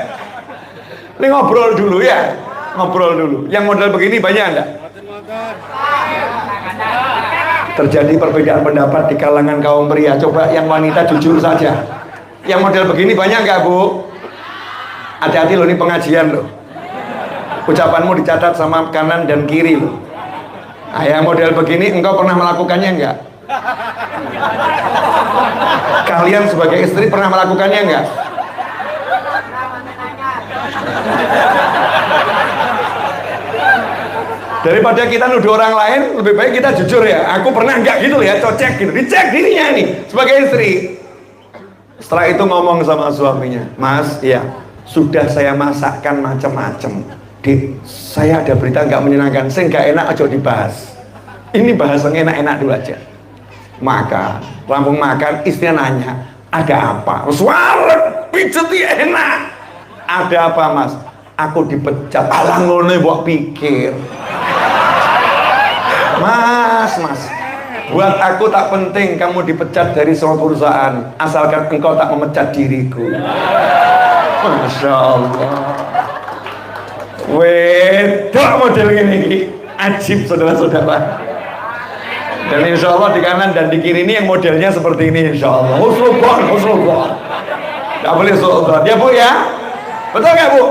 Ini ngobrol dulu ya, ngobrol dulu. Yang model begini banyak enggak? Terjadi perbedaan pendapat di kalangan kaum pria. Coba yang wanita jujur saja. Yang model begini banyak nggak bu? Hati-hati loh, ini pengajian loh. Ucapanmu dicatat sama kanan dan kiri loh. Nah, yang model begini engkau pernah melakukannya nggak? Kalian sebagai istri pernah melakukannya nggak? Daripada kita nuduh orang lain, lebih baik kita jujur ya. Aku pernah nggak gitu ya, cocek gitu. Dicek dirinya nih sebagai istri. Setelah itu ngomong sama suaminya, "Mas, ya sudah saya masakkan macam-macam. Dik, saya ada berita nggak menyenangkan, saya nggak enak aja dibahas. Ini bahas yang enak-enak dulu aja." Maka langsung makan, istrinya nanya, "Ada apa?" "Suara pijeti enak." "Ada apa mas?" "Aku dipecat." "Alah ngono mbok pikir." Mas, buat aku tak penting kamu dipecat dari semua perusahaan, asalkan engkau tak memecat diriku. Masya Allah. Wedok model gini, ajib saudara-saudara. Dan insya Allah di kanan dan di kiri ini yang modelnya seperti ini insya Allah. Husnul. Gak boleh suudzon. Ya bu ya? Betul gak bu?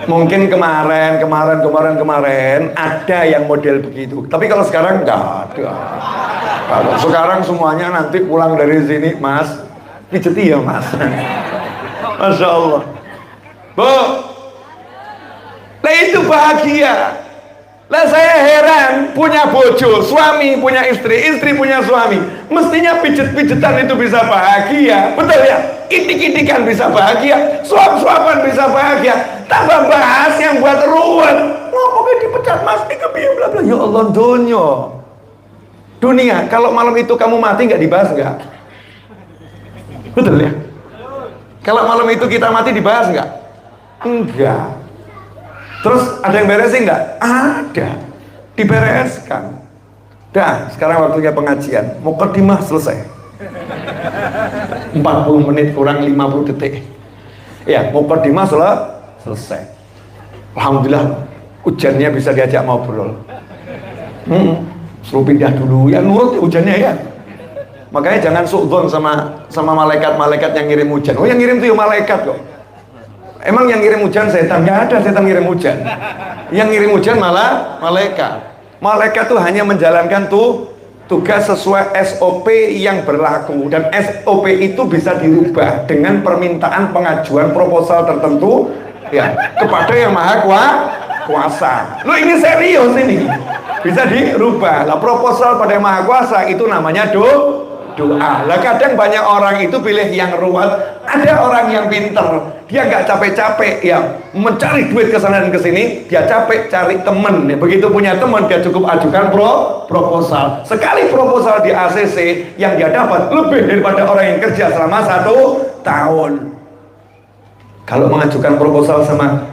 Mungkin kemarin ada yang model begitu, tapi kalau sekarang nggak ada. Kalau sekarang semuanya nanti pulang dari sini, "Mas, pijeti ya mas." Masya Allah. Bu, nah itu bahagia. Lah saya heran, punya bojo, suami punya istri, istri punya suami. Mestinya pijet-pijetan itu bisa bahagia, betul ya? Itik-itikan bisa bahagia, suap-suapan bisa bahagia. Tambah bahas yang buat ruwet. Ngomongnya dipecat mas, bla bla. Ya Allah, dunia. Kalau malam itu kamu mati nggak dibahas nggak? Betul ya? Kalau malam itu kita mati dibahas nggak? Enggak. Terus ada yang beresin nggak? Ada, dibereskan. Dah, sekarang waktunya pengajian. Mukadimah selesai. 40 menit kurang 50 detik. Ya, mukadimah selesai. Alhamdulillah, hujannya bisa diajak ngobrol. Suruh pindah dulu, ya nurut hujannya ya. Makanya jangan suudzon sama malaikat-malaikat yang ngirim hujan. Oh, yang ngirim itu ya malaikat kok. Emang yang ngirim hujan setan? Nggak ada setan ngirim hujan. Yang ngirim hujan malah malaikat. Malaikat tuh hanya menjalankan tugas sesuai SOP yang berlaku, dan SOP itu bisa dirubah dengan permintaan pengajuan proposal tertentu ya kepada yang maha kuasa. Lo ini serius ini, bisa dirubah lah. Proposal pada yang maha kuasa itu namanya doa. Lah kadang banyak orang itu pilih yang ruwet. Ada orang yang pinter, dia nggak capek-capek ya mencari duit ke sana dan ke sini, dia capek cari temen. Begitu punya teman, dia cukup ajukan proposal. Sekali proposal di ACC, yang dia dapat lebih daripada orang yang kerja selama 1 tahun. Kalau mengajukan proposal sama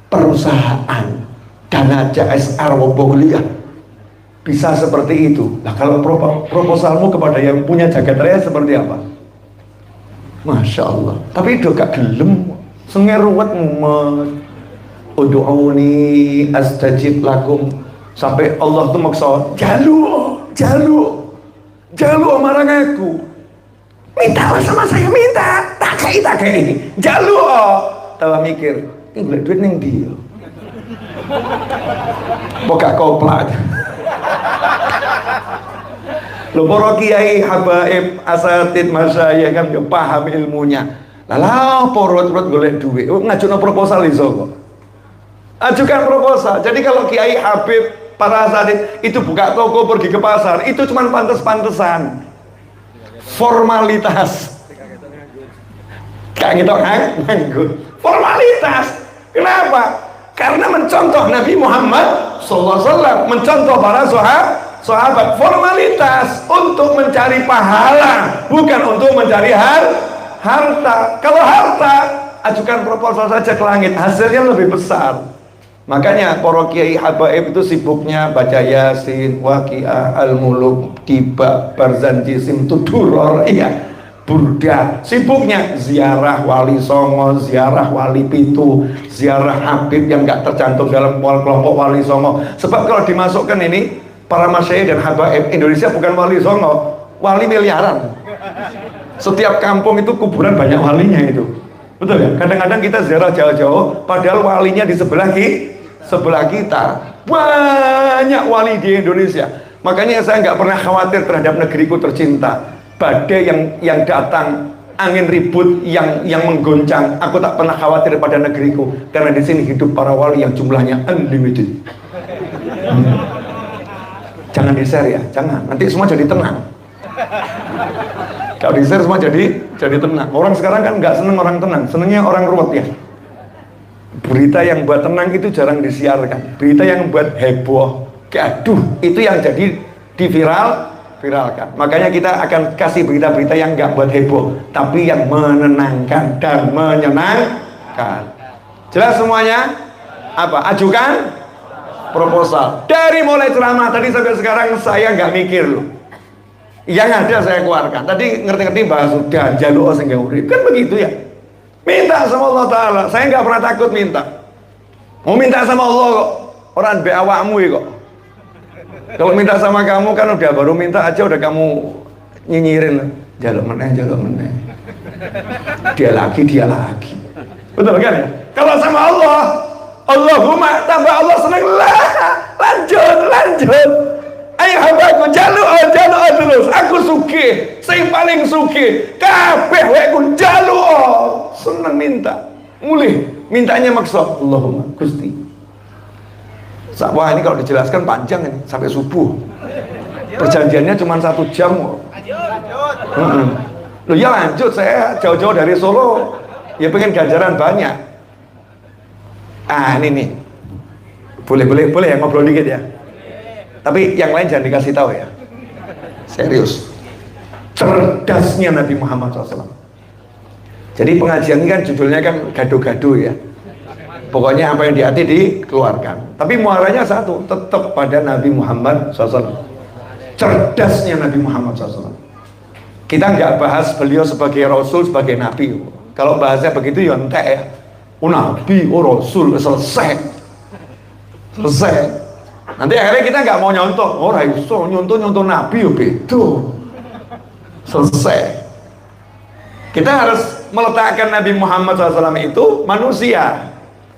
perusahaan dana CSR Woboglia bisa seperti itu. Nah, kalau proposalmu kepada yang punya jagat raya seperti apa? Masya Allah. Tapi itu gak gelem, sengeruat mumet. Udu'uni astajib lakum, sampai Allah tuh maksa jalu marang aku. Mintalah sama saya, minta tak kayak ini. Jalu tawa mikir, ini boleh duit ning dia. Boga koplak. Lho para kiai habaib asatid masyayikh kan yo paham ilmunya. Lah porot-porot golek duit. Ngajuno proposal iso kok. Ajukan proposal. Jadi kalau kiai habib para asatid itu buka toko pergi ke pasar, itu cuma pantes-pantesan. Formalitas. Kayak gitu nganggur. Formalitas. Kenapa? Karena mencontoh Nabi Muhammad SAW, mencontoh para sahabat. Formalitas untuk mencari pahala, bukan untuk mencari harta. Kalau harta, ajukan proposal saja ke langit, hasilnya lebih besar. Makanya para kiai habaib itu sibuknya baca Yasin, Waqiah, Al-Muluk, Tiba, Barzan Jisim, Tuduror, iya, Burda. Sibuknya ziarah Wali Songo, ziarah Wali Pitu, ziarah Habib yang gak tercantum dalam kelompok Wali Songo. Sebab kalau dimasukkan ini, para masyayikh dan habaib Indonesia bukan Wali Songo, wali miliaran. Setiap kampung itu kuburan banyak walinya itu. Betul ya? Kadang-kadang kita ziarah jauh-jauh, padahal walinya di sebelah kita. Banyak wali di Indonesia. Makanya saya nggak pernah khawatir terhadap negeriku tercinta. Badai yang datang, angin ribut yang menggoncang, aku tak pernah khawatir pada negeriku, karena di sini hidup para wali yang jumlahnya unlimited. Jangan di-share ya, jangan. Nanti semua jadi tenang. Kalau di-share semua jadi tenang. Orang sekarang kan nggak seneng orang tenang, senengnya orang ruwet ya. Berita yang buat tenang itu jarang disiarkan. Berita yang buat heboh, gaduh, itu yang jadi viralkan. Makanya kita akan kasih berita-berita yang nggak buat heboh, tapi yang menenangkan dan menyenangkan. Jelas semuanya? Apa? Ajukan proposal. Dari mulai ceramah tadi sampai sekarang saya nggak mikir loh. Yang ada saya keluarkan. Tadi ngerti-ngerti bahas sudah jaluk sehingga urip. Kan begitu ya. Minta sama Allah Ta'ala. Saya nggak pernah takut minta. Mau minta sama Allah kok. Orang be awakmu ya kok. Kalau minta sama kamu kan udah baru minta aja udah kamu nyinyirin. Jaluk meneh. Dia lagi. Betul kan ya? Kalau sama Allah, Allahumma tambah Allah seneng lah. Lanjut. Ayo hambaku jaluk terus. Aku sugih, sing paling sugih. Kabeh wae ku jaluk. Seneng minta. Mulih mintanya maksa. Allahumma Gusti. Wah ini kalau dijelaskan panjang ini sampai subuh. Perjanjiannya cuma 1 jam. Loh ya lanjut, saya jauh-jauh dari Solo. Ya pengen ganjaran banyak. Ini nih. Boleh ya ngobrol dikit ya. Tapi yang lain jangan dikasih tahu ya. Serius. Cerdasnya Nabi Muhammad SAW. Jadi pengajian ini kan judulnya kan gaduh-gaduh ya. Pokoknya apa yang di hati dikeluarkan. Tapi muaranya satu, tetap pada Nabi Muhammad SAW. Cerdasnya Nabi Muhammad SAW. Kita nggak bahas beliau sebagai Rasul, sebagai Nabi. Kalau bahasnya begitu ya entek ya. Nabi, Rasul, selesai. Nanti akhirnya kita nggak mau nyontoh. Iso nyontoh Nabi ya beda. Selesai. Kita harus meletakkan Nabi Muhammad SAW itu manusia,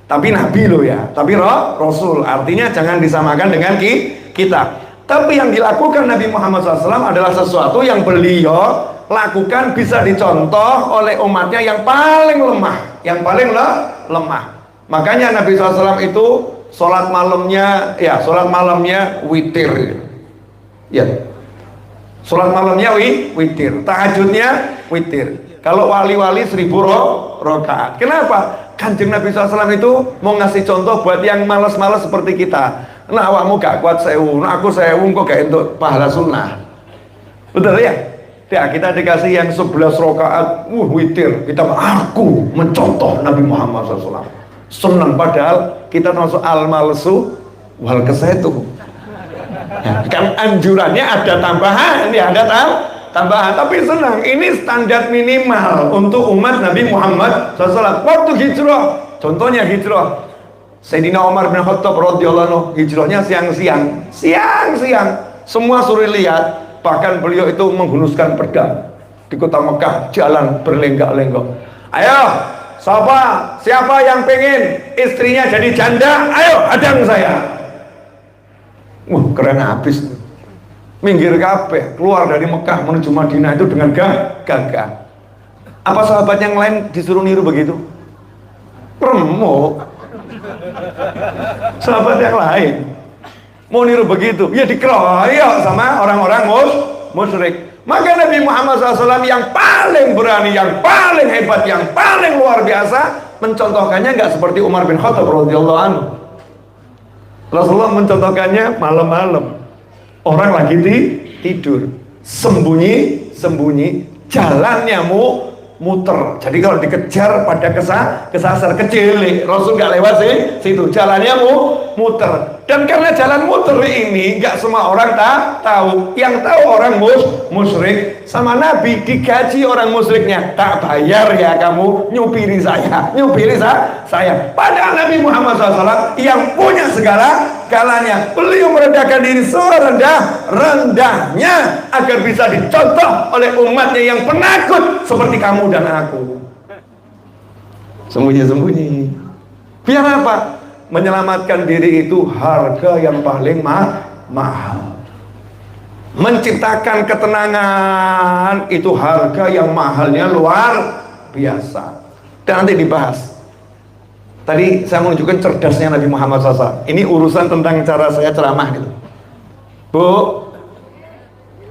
tapi Nabi loh ya, tapi Rasul. Artinya jangan disamakan dengan kita. Tapi yang dilakukan Nabi Muhammad SAW adalah sesuatu yang beliau lakukan bisa dicontoh oleh umatnya yang paling lemah, lemah. Makanya Nabi SAW itu sholat malamnya witir, ya. Sholat malamnya witir, tahajudnya witir. Kalau wali-wali 1000 rakaat. Kenapa? Kanjeng Nabi SAW itu mau ngasih contoh buat yang malas-malas seperti kita. Nah, awakmu gak kuat 1000, nah aku 1000 kok gak untuk pahala sunnah. Betul ya? Ya, kita dikasih yang 11 rakaat, witir. Aku mencontoh Nabi Muhammad SAW. Senang, padahal kita masuk al-malsu wal kesetu. Ya, kan anjurannya ada tambahan, ya ada tambahan, tapi senang. Ini standar minimal untuk umat Nabi Muhammad SAW. Waktu hijrah, contohnya hijrah Sayyidina Umar bin Khattab radhiyallahu anhu, hijrahnya siang-siang, semua suruh lihat. Bahkan beliau itu menghunuskan pedang di kota Mekah, jalan berlenggak-lenggok. Ayo, siapa yang pengen istrinya jadi janda? Ayo, hadang saya. Keren habis. Minggir kabeh, keluar dari Mekah menuju Madinah itu dengan gagah. Apa sahabat yang lain disuruh niru begitu? Remuk. Sahabat yang lain mau niru begitu, ya dikeroyok sama orang-orang musyrik. Maka Nabi Muhammad SAW yang paling berani, yang paling hebat, yang paling luar biasa mencontohkannya nggak seperti Umar bin Khattab radhiyallahu anhu. Rasulullah mencontohkannya malam-malam, orang lagi tidur, sembunyi, jalannya muter. Jadi kalau dikejar pada kesasar kecil, Rasul nggak lewat situ, jalannya muter. Dan karena jalan muter ini nggak semua orang tahu. Yang tahu orang musyrik. Sama Nabi digaji orang musyriknya, tak bayar ya kamu nyupiri saya. Padahal Nabi Muhammad SAW yang punya segalanya, beliau merendahkan diri serendah-rendahnya agar bisa dicontoh oleh umatnya yang penakut seperti kamu dan aku. Sembunyi-sembunyi. Biar apa? Menyelamatkan diri itu harga yang paling mahal. Menciptakan ketenangan itu harga yang mahalnya luar biasa. Dan nanti dibahas. Tadi saya menunjukkan cerdasnya Nabi Muhammad SAW. Ini urusan tentang cara saya ceramah gitu. Bu,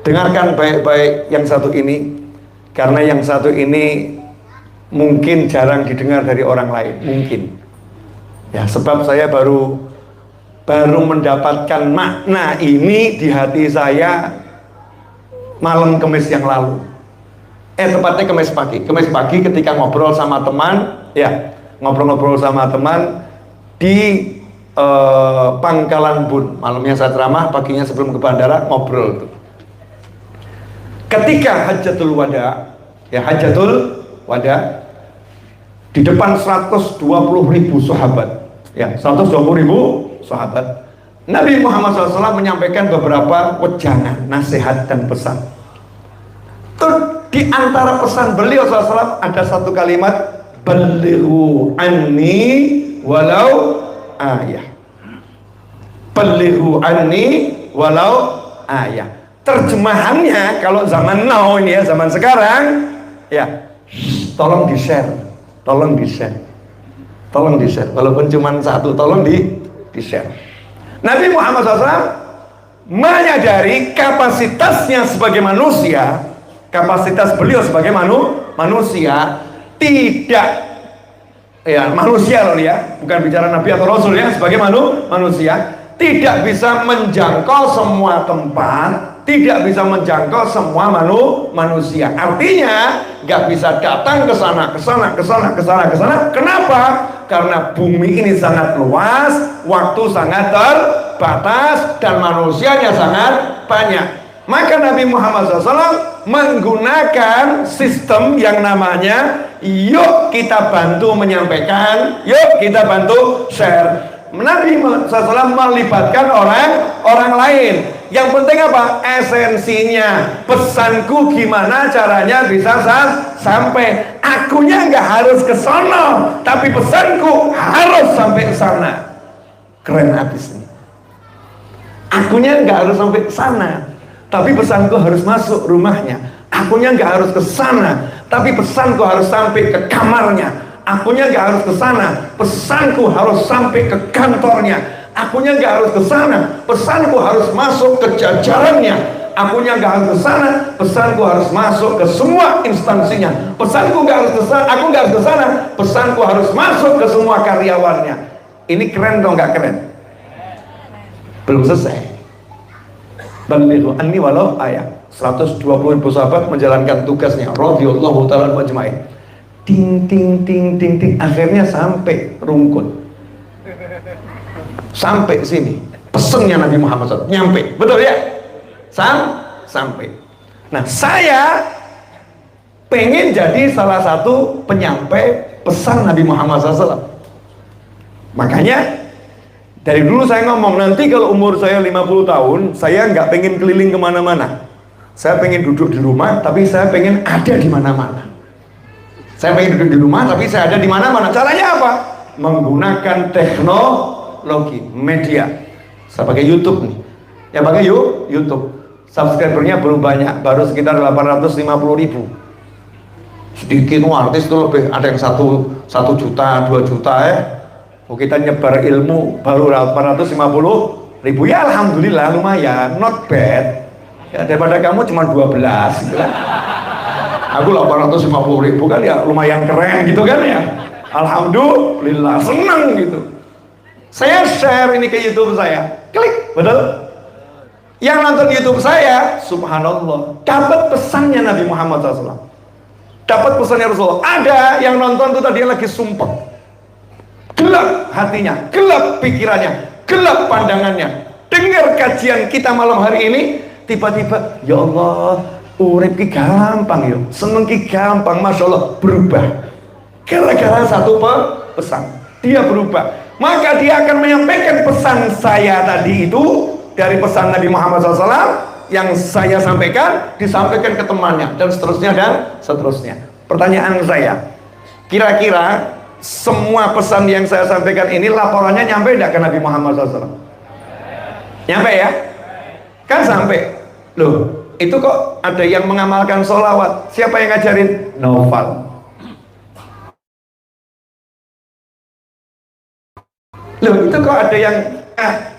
dengarkan baik-baik yang satu ini, karena yang satu ini mungkin jarang didengar dari orang lain, mungkin. Ya, sebab saya baru mendapatkan makna ini di hati saya malam Kamis yang lalu. Tepatnya Kamis pagi ketika ngobrol sama teman, ya, ngobrol-ngobrol sama teman di Pangkalan Bun. Malamnya saya ceramah, paginya sebelum ke bandara ngobrol tuh. Ketika Hajatul Wada, di depan 120.000 sahabat. Ya, 120.000 sahabat. Nabi Muhammad SAW menyampaikan beberapa wejangan, nasihat dan pesan. Di antara pesan beliau SAW ada satu kalimat, balighu anni walau ayah. Balighu anni walau ayah. Terjemahannya kalau zaman now ini ya, zaman sekarang, ya, tolong di-share. Walaupun cuma satu, tolong di-share. Nabi Muhammad SAW menyadari kapasitasnya sebagai manusia, kapasitas beliau sebagai manusia tidak, ya manusia loh ya, bukan bicara Nabi atau Rasul ya, sebagai manusia tidak bisa menjangkau semua tempat, tidak bisa menjangkau semua manusia. Artinya nggak bisa datang ke sana. Kenapa? Karena bumi ini sangat luas, waktu sangat terbatas, dan manusianya sangat banyak. Maka Nabi Muhammad SAW menggunakan sistem yang namanya yuk kita bantu menyampaikan, yuk kita bantu share. Nabi SAW melibatkan orang lain. Yang penting apa? Esensinya. Pesanku gimana caranya bisa sampai. Akunya nggak harus ke sono, tapi pesanku harus sampai ke sana. Keren habis nih. Akunya nggak harus sampai ke sana, tapi pesanku harus masuk rumahnya. Akunya nggak harus ke sana, tapi pesanku harus sampai ke kamarnya. Akunya nggak harus ke sana, pesanku harus sampai ke kantornya. Akunya nggak harus ke sana, pesanku harus masuk ke jajarannya. Akunya nggak harus ke sana, pesanku harus masuk ke semua instansinya. Pesanku nggak harus ke sana, aku nggak harus ke sana, pesanku harus masuk ke semua karyawannya. Ini keren dong, nggak keren? Belum selesai. Balighu anni walau ayat. 120.000 sahabat menjalankan tugasnya. Radhiyallahu ta'ala majma'in. Ting ting ting ting ting, akhirnya sampai rungkut. Sampai sini. Pesennya Nabi Muhammad SAW nyampe. Betul ya? Sampai. Nah, saya pengen jadi salah satu penyampai pesan Nabi Muhammad SAW. Makanya dari dulu saya ngomong, nanti kalau umur saya 50 tahun, saya nggak pengen keliling kemana-mana. Saya pengen duduk di rumah, tapi saya pengen ada di mana-mana. Saya pengen duduk di rumah, tapi saya ada di mana-mana. Caranya apa? Menggunakan teknologi, media. Saya pakai YouTube nih. Ya pakai YouTube. Subscribernya belum banyak, baru sekitar 850.000. Sedikit artis itu lebih, ada yang 1 juta, 2 juta ya. Kita nyebar ilmu baru 850.000 ya, alhamdulillah lumayan, not bad ya, daripada kamu cuma 12 gitu kan. Aku 850.000 kan ya lumayan keren gitu kan ya, alhamdulillah, senang gitu. Saya share ini ke YouTube saya, klik, betul. Yang nonton YouTube saya, subhanallah, dapat pesannya Nabi Muhammad SAW, dapat pesannya Rasulullah. Ada yang nonton tuh tadi lagi sumpah, gelap hatinya, gelap pikirannya, gelap pandangannya. Dengar kajian kita malam hari ini, tiba-tiba, ya Allah, urip ki gampang yo, seneng ki gampang, masya Allah, berubah. Gara-gara satu pesan, dia berubah. Maka dia akan menyampaikan pesan saya tadi itu dari pesan Nabi Muhammad SAW yang saya sampaikan, disampaikan ke temannya dan seterusnya. Pertanyaan saya, kira-kira semua pesan yang saya sampaikan ini laporannya nyampe tidak ke Nabi Muhammad SAW? Nyampe ya? Kan sampai. Loh, itu kok ada yang mengamalkan sholawat? Siapa yang ngajarin? Novel. Loh, itu kok ada yang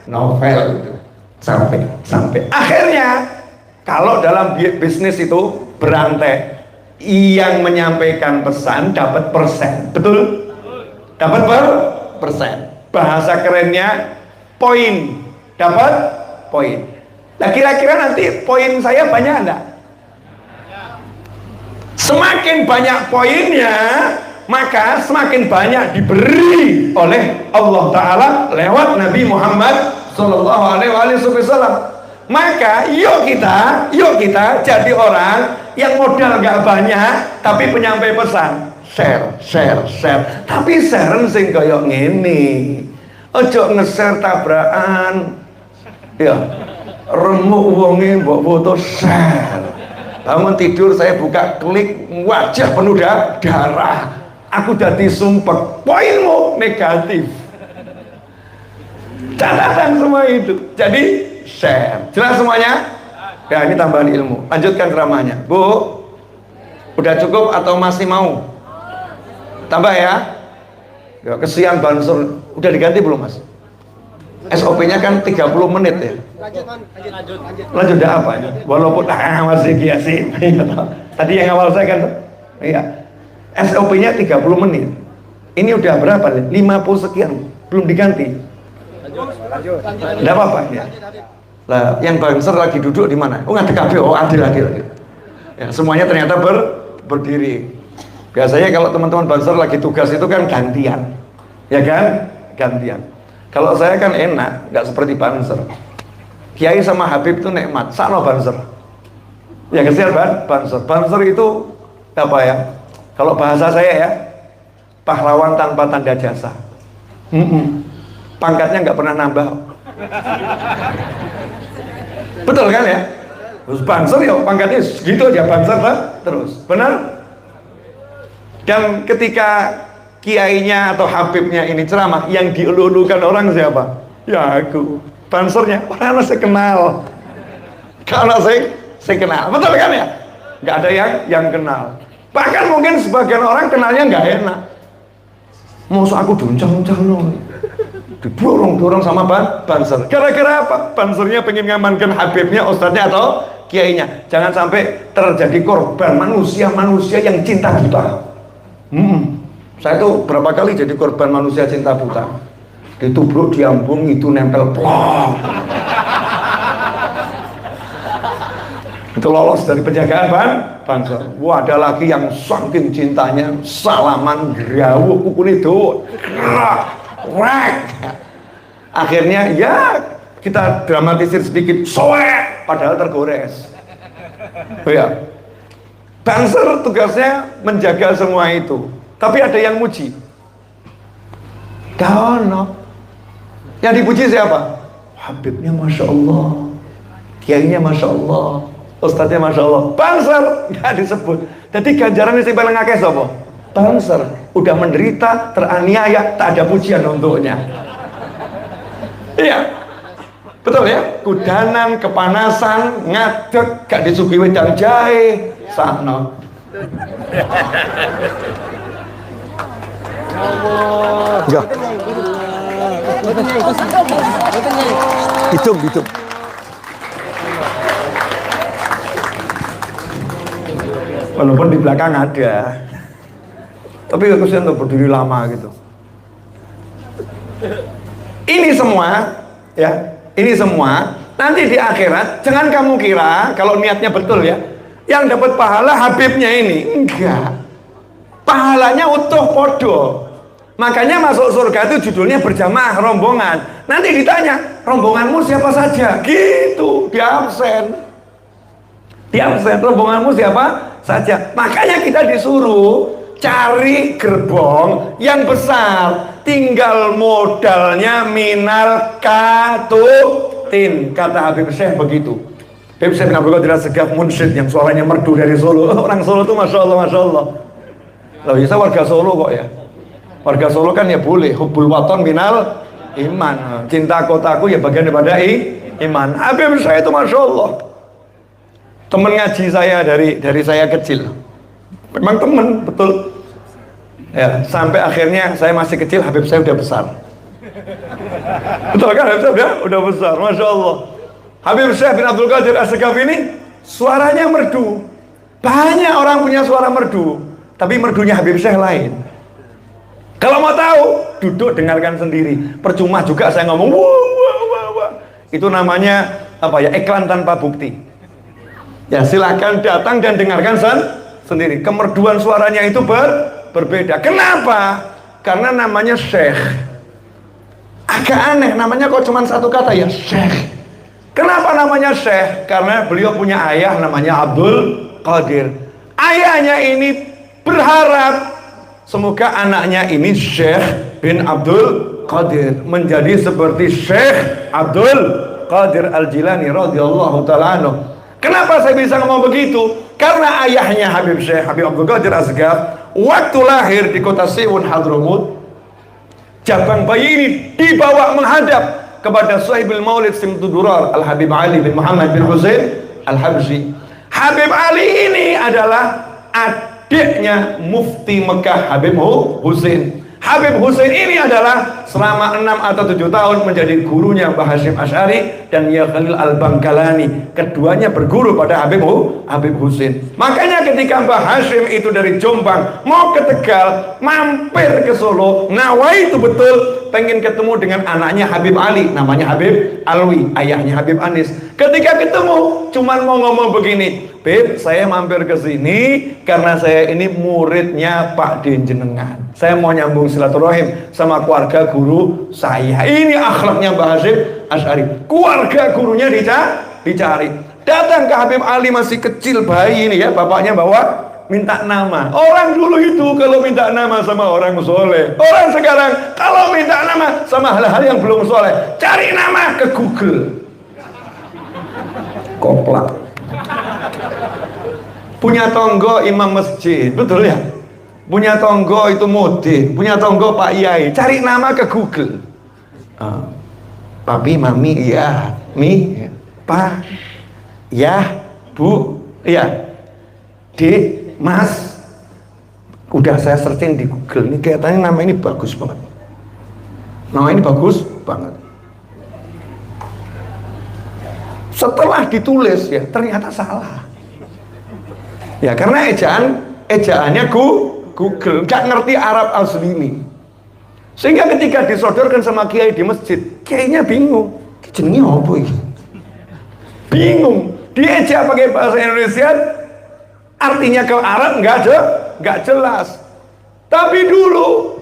novel gitu. Sampai. Akhirnya, kalau dalam bisnis itu berantai, yang menyampaikan pesan dapat persen. Betul? Dapat persen. Bahasa kerennya poin. Dapat poin. Nah, kira-kira nanti poin saya banyak enggak? Semakin banyak poinnya, maka semakin banyak diberi oleh Allah Ta'ala lewat Nabi Muhammad Sallallahu Alaihi Wasallam. Maka yuk kita jadi orang yang modal nggak banyak tapi penyampai pesan. Share. Tapi share sing kaya ngene. Ojo nge-share tabrakan. Ya. Remuk wonge mbok foto share. Bangun tidur saya buka klik, wajah penuh darah. Aku jadi sumpek. Poinmu negatif. Catatan semua itu. Jadi share. Jelas semuanya? Ya, ini tambahan ilmu. Lanjutkan ceramahnya. Bu, udah cukup atau masih mau? Tambah ya. Ya, kesian Bansur. Udah diganti belum, Mas? SOP-nya kan 30 menit ya. Lanjut apa ya? Walaupun masih kiasi. Tadi yang awal saya kan, iya. SOP-nya 30 menit. Ini udah berapa? 50 sekian. Belum diganti. Lanjut. Enggak apa-apa ya. Lah, yang Banser lagi duduk di mana? Oh, ngadek kabeh. Oh, adil. Ya, semuanya ternyata berdiri. Biasanya kalau teman-teman Banser lagi tugas itu kan gantian. Ya kan? Gantian. Kalau saya kan enak, nggak seperti Banser. Kiai sama Habib itu nikmat, sakno Banser. Ya kesian Banser. Banser itu apa ya? Kalau bahasa saya ya, pahlawan tanpa tanda jasa. Pangkatnya nggak pernah nambah. Betul kan ya? Terus Banser ya pangkatnya gitu aja, Banser terus. Benar? Dan ketika kiainya atau habibnya ini ceramah, yang dielu-elukan orang siapa? Ya aku. Bansernya orang saya kenal. Kalau saya kenal. Betul kan ya? Nggak ada yang kenal. Bahkan mungkin sebagian orang kenalnya nggak enak. Masa aku doncang-doncang didorong-dorong sama Banser. Gara-gara apa? Bansernya pengen ngamankan habibnya, ustadznya atau kiainya. Jangan sampai terjadi korban manusia-manusia yang cinta buta. Saya tuh berapa kali jadi korban manusia cinta buta. Ditubruk, diambung, itu nempel plong. Itu lolos dari penjagaan Banser. Wah, ada lagi yang saking cintanya salaman grawuh kuku itu. Akhirnya ya kita dramatisir sedikit, soek, padahal tergores. Oh ya, Banser tugasnya menjaga semua itu. Tapi ada yang muji. Gaono. Yang dipuji siapa? Habibnya Masya Allah, kiainya Masya Allah, ustadznya Masya Allah. Banser nggak disebut. Jadi ganjarannya si paling akeh sapa? Banser udah menderita, teraniaya, tak ada pujian untuknya. Iya, betul ya. Kudanan, kepanasan, ngadeg, gak disuguhi wedang jahe, sakno. Enggak. Hitung. Walaupun di belakang ada, tapi aku sih untuk berdiri lama gitu. Ini semua, ya, ini semua nanti di akhirat. Jangan kamu kira kalau niatnya betul ya, yang dapat pahala habibnya ini, enggak. Pahalanya utuh podo. Makanya masuk surga itu judulnya berjamaah rombongan. Nanti ditanya, rombonganmu siapa saja? Gitu, di absen. Rombonganmu siapa saja. Makanya kita disuruh cari gerbong yang besar, tinggal modalnya minal katutin, kata Habib Syekh begitu. Habib Syekh bin Abdul Qadir As-Segaf Munsyid yang suaranya merdu dari Solo. Orang Solo itu Masya Allah, Masya Allah. Loh, bisa warga Solo kok ya. Warga Solo kan ya boleh, hubbul waton minal iman, cinta kotaku ya bagian daripada iman. Habib Syekh itu Masya Allah, teman ngaji saya dari saya kecil. Memang teman, betul. Ya, sampai akhirnya saya masih kecil, Habib saya udah besar. Betul kan, Habib saya udah besar, Masya Allah. Habib Syekh bin Abdul Qadir As-Segaf ini suaranya merdu. Banyak orang punya suara merdu, tapi merdunya Habib Syekh lain. Kalau mau tahu, duduk dengarkan sendiri. Percuma juga saya ngomong wah. Itu namanya apa ya, iklan tanpa bukti. Ya silakan datang dan dengarkan sendiri. Kemerduan suaranya itu berbeda. Kenapa? Karena namanya Syekh. Agak aneh, namanya kok cuma satu kata ya, Syekh. Kenapa namanya Syekh? Karena beliau punya ayah namanya Abdul Qadir. Ayahnya ini berharap semoga anaknya ini Syekh bin Abdul Qadir menjadi seperti Syekh Abdul Qadir Al-Jilani radhiyallahu ta'ala anhu. Kenapa saya bisa ngomong begitu? Karena ayahnya Habib Syekh Habib Abdul Qadir As-Segaf waktu lahir di kota Siwun Hadramut, jabang bayi ini dibawa menghadap kepada Sahibul Maulid Simtudurar Al-Habib Ali bin Muhammad bin Husain Al-Habsyi. Habib Ali ini adalah adiknya Mufti Mekah Habib Husain. Habib Husain ini adalah selama 6 atau 7 tahun menjadi gurunya Mbah Hasyim Asy'ari dan Ya Khalil Al-Bangkalani. Keduanya berguru pada Habib Husain. Makanya ketika Mbah Hasyim itu dari Jombang mau ke Tegal, mampir ke Solo, nawai itu betul pengen ketemu dengan anaknya Habib Ali, namanya Habib Alwi, ayahnya Habib Anis. Ketika ketemu cuman mau ngomong begini, Beb, saya mampir ke sini karena saya ini muridnya Pak Den jenengan. Saya mau nyambung silaturahim sama keluarga guru saya. Ini akhlaknya Mbah Hasyim Asy'ari. Keluarga gurunya dicari. Datang ke Habib Ali masih kecil bayi ini ya, bapaknya bawa minta nama. Orang dulu itu kalau minta nama sama orang soleh. Orang sekarang kalau minta nama sama hal-hal yang belum soleh, cari nama ke Google. koplak. Punya tonggo imam masjid, betul ya? Punya tonggo itu mudin, punya tonggo Pak Yai, cari nama ke Google. Papi, mami, ya, mi, pa, ya, bu, ya, dek, mas. Udah saya searching di Google, ini kelihatannya nama ini bagus banget. Nama ini bagus banget. Setelah ditulis ya, ternyata salah. Ya karena ejaannya Google, gak ngerti Arab asli ini. Sehingga ketika disodorkan sama kiai di masjid, kiainya bingung. Jenenge apa ini? Bingung. Diejak pakai bahasa Indonesia, artinya ke Arab nggak jelas. Tapi dulu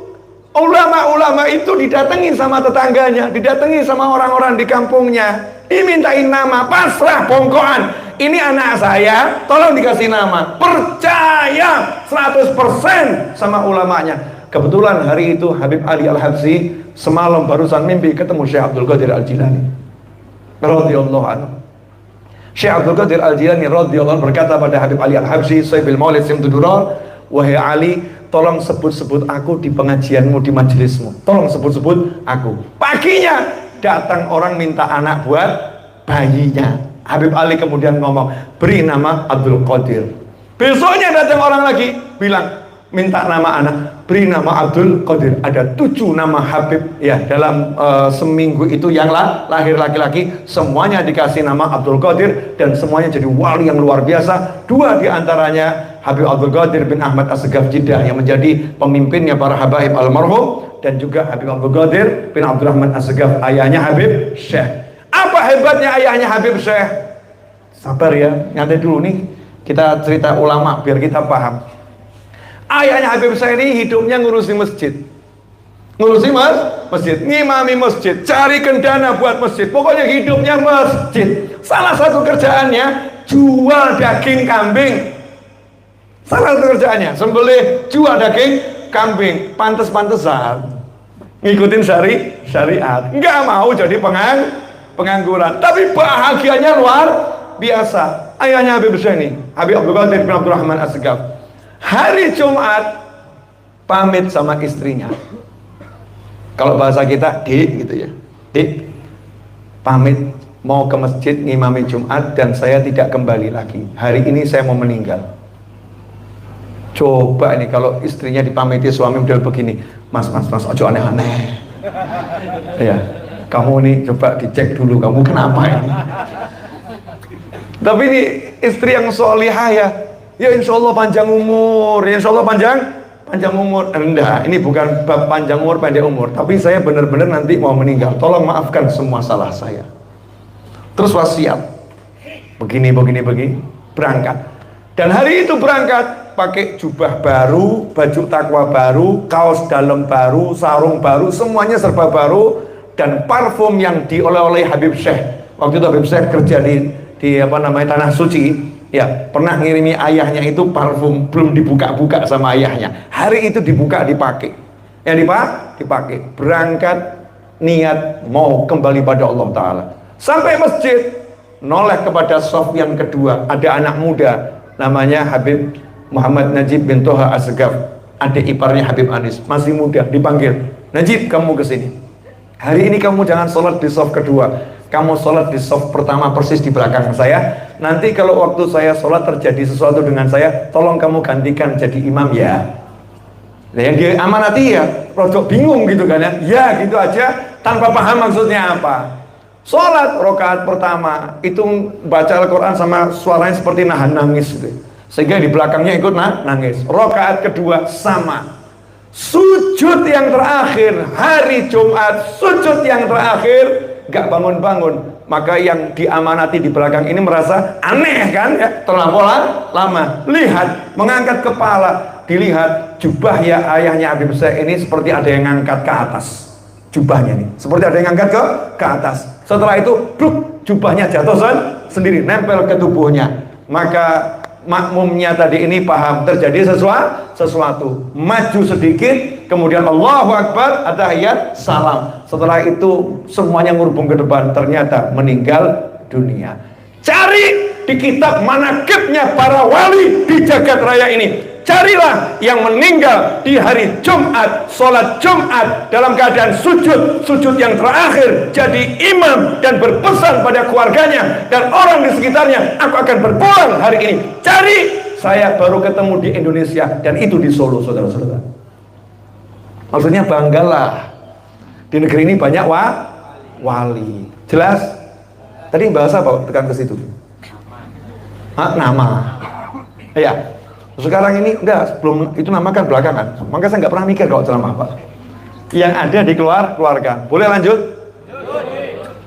ulama-ulama itu didatangi sama tetangganya, didatangi sama orang-orang di kampungnya, dimintain nama, pasrah bongkoan. Ini anak saya, tolong dikasih nama. Percaya 100% sama ulamanya. Kebetulan hari itu Habib Ali Al-Habsyi semalam barusan mimpi ketemu Syekh Abdul Qadir Al-Jilani radhiyallahu anhu. Syekh Abdul Qadir Al-Jilani radhiyallahu anhu berkata pada Habib Ali Al-Habsyi, Sayyidul Maulid Simtudurar, wahai Ali, tolong sebut-sebut aku di pengajianmu, di majelismu. Tolong sebut-sebut aku. Paginya datang orang minta anak buat bayinya. Habib Ali kemudian ngomong, beri nama Abdul Qadir. Besoknya datang orang lagi bilang, minta nama anak, beri nama Abdul Qadir. Ada 7 nama Habib ya dalam seminggu itu yang lahir laki-laki, semuanya dikasih nama Abdul Qadir dan semuanya jadi wali yang luar biasa. 2 diantaranya Habib Abdul Qadir bin Ahmad As-Segaf Jeddah yang menjadi pemimpinnya para habaib almarhum, dan juga Habib Abdul Qadir bin Abdurrahman As-Segaf, ayahnya Habib Syekh. Apa hebatnya ayahnya Habib Syekh? Sabar ya, nyantai dulu nih, kita cerita ulama biar kita paham. Ayahnya Habib Syekh ini hidupnya ngurusi masjid, masjid, ngimami masjid, carikan dana buat masjid, pokoknya hidupnya masjid. Salah satu kerjaannya jual daging kambing. Salah satu kerjaannya sembelih, jual daging kambing. Pantes-pantesan ngikutin syariat, nggak mau jadi pengangguran, tapi bahagianya luar biasa. Ayahnya Habib Syekh ini, Habib Abdul Qadir bin Abdurrahman As-Segaf, hari Jumat pamit sama istrinya. Kalau bahasa kita, Dik gitu ya, Dik, pamit mau ke masjid ngimami Jumat dan saya tidak kembali lagi. Hari ini saya mau meninggal. Coba ini kalau istrinya dipamiti suami model begini, mas, ojo aneh-aneh. Ya, kamu nih coba dicek dulu, kamu kenapa ini? Tapi ini istri yang solihah ya, ya insya Allah panjang umur, ya insya Allah panjang umur. Enggak, ini bukan bab panjang umur pendek umur, tapi saya benar-benar nanti mau meninggal, tolong maafkan semua salah saya. Terus wasiat, begini, berangkat. Dan hari itu berangkat pakai jubah baru, baju takwa baru, kaos dalam baru, sarung baru, semuanya serba baru, dan parfum yang dioleh-oleh Habib Syekh. Waktu itu Habib Syekh kerja di Tanah Suci, ya pernah ngirimi ayahnya itu parfum, belum dibuka-buka sama ayahnya. Hari itu dibuka, dipakai. Yang dipakai. Berangkat niat mau kembali pada Allah Ta'ala. Sampai masjid, noleh kepada shaf yang kedua, ada anak muda namanya Habib Muhammad Najib bin Toha As-Segaf, adik iparnya Habib Anis, masih muda, dipanggil, Najib kamu kesini. Hari ini kamu jangan sholat di shaf kedua, kamu sholat di shaf pertama persis di belakang saya. Nanti kalau waktu saya sholat terjadi sesuatu dengan saya, tolong kamu gantikan jadi imam ya. Nah, yang dia amanati ya, rodok bingung gitu kan ya, ya gitu aja tanpa paham maksudnya apa. Sholat rakaat pertama itu baca Al-Quran sama suaranya seperti nahan nangis gitu, sehingga di belakangnya ikut nangis. Rakaat kedua sama. Sujud yang terakhir hari Jumat, sujud yang terakhir gak bangun-bangun. Maka yang diamanati di belakang ini merasa aneh kan ya, terlampau lama. Lihat, mengangkat kepala, dilihat jubah ya ayahnya Habib Syekh ini seperti ada yang ngangkat ke atas. Jubahnya nih, seperti ada yang ngangkat ke atas. Setelah itu, bruk, jubahnya jatuh sendiri, nempel ke tubuhnya. Maka makmumnya tadi ini paham terjadi sesuatu. Maju sedikit, kemudian Allahu Akbar, at-tahiyat, salam. Setelah itu semuanya ngurubung ke depan, ternyata meninggal dunia. Cari di kitab manaqibnya para wali di jagat raya ini. Carilah yang meninggal di hari Jumat, sholat Jumat dalam keadaan sujud yang terakhir, jadi imam dan berpesan pada keluarganya dan orang di sekitarnya, aku akan berpulang hari ini. Cari, saya baru ketemu di Indonesia dan itu di Solo, saudara-saudara. Maksudnya banggalah, di negeri ini banyak wali. Jelas? Tadi bahasa apa? Tekan ke situ. Nama. Ya. Sekarang ini enggak, belum, itu nama kan belakangan. Maka saya nggak pernah mikir kalau ceramah apa. Yang ada di keluarga. Boleh lanjut?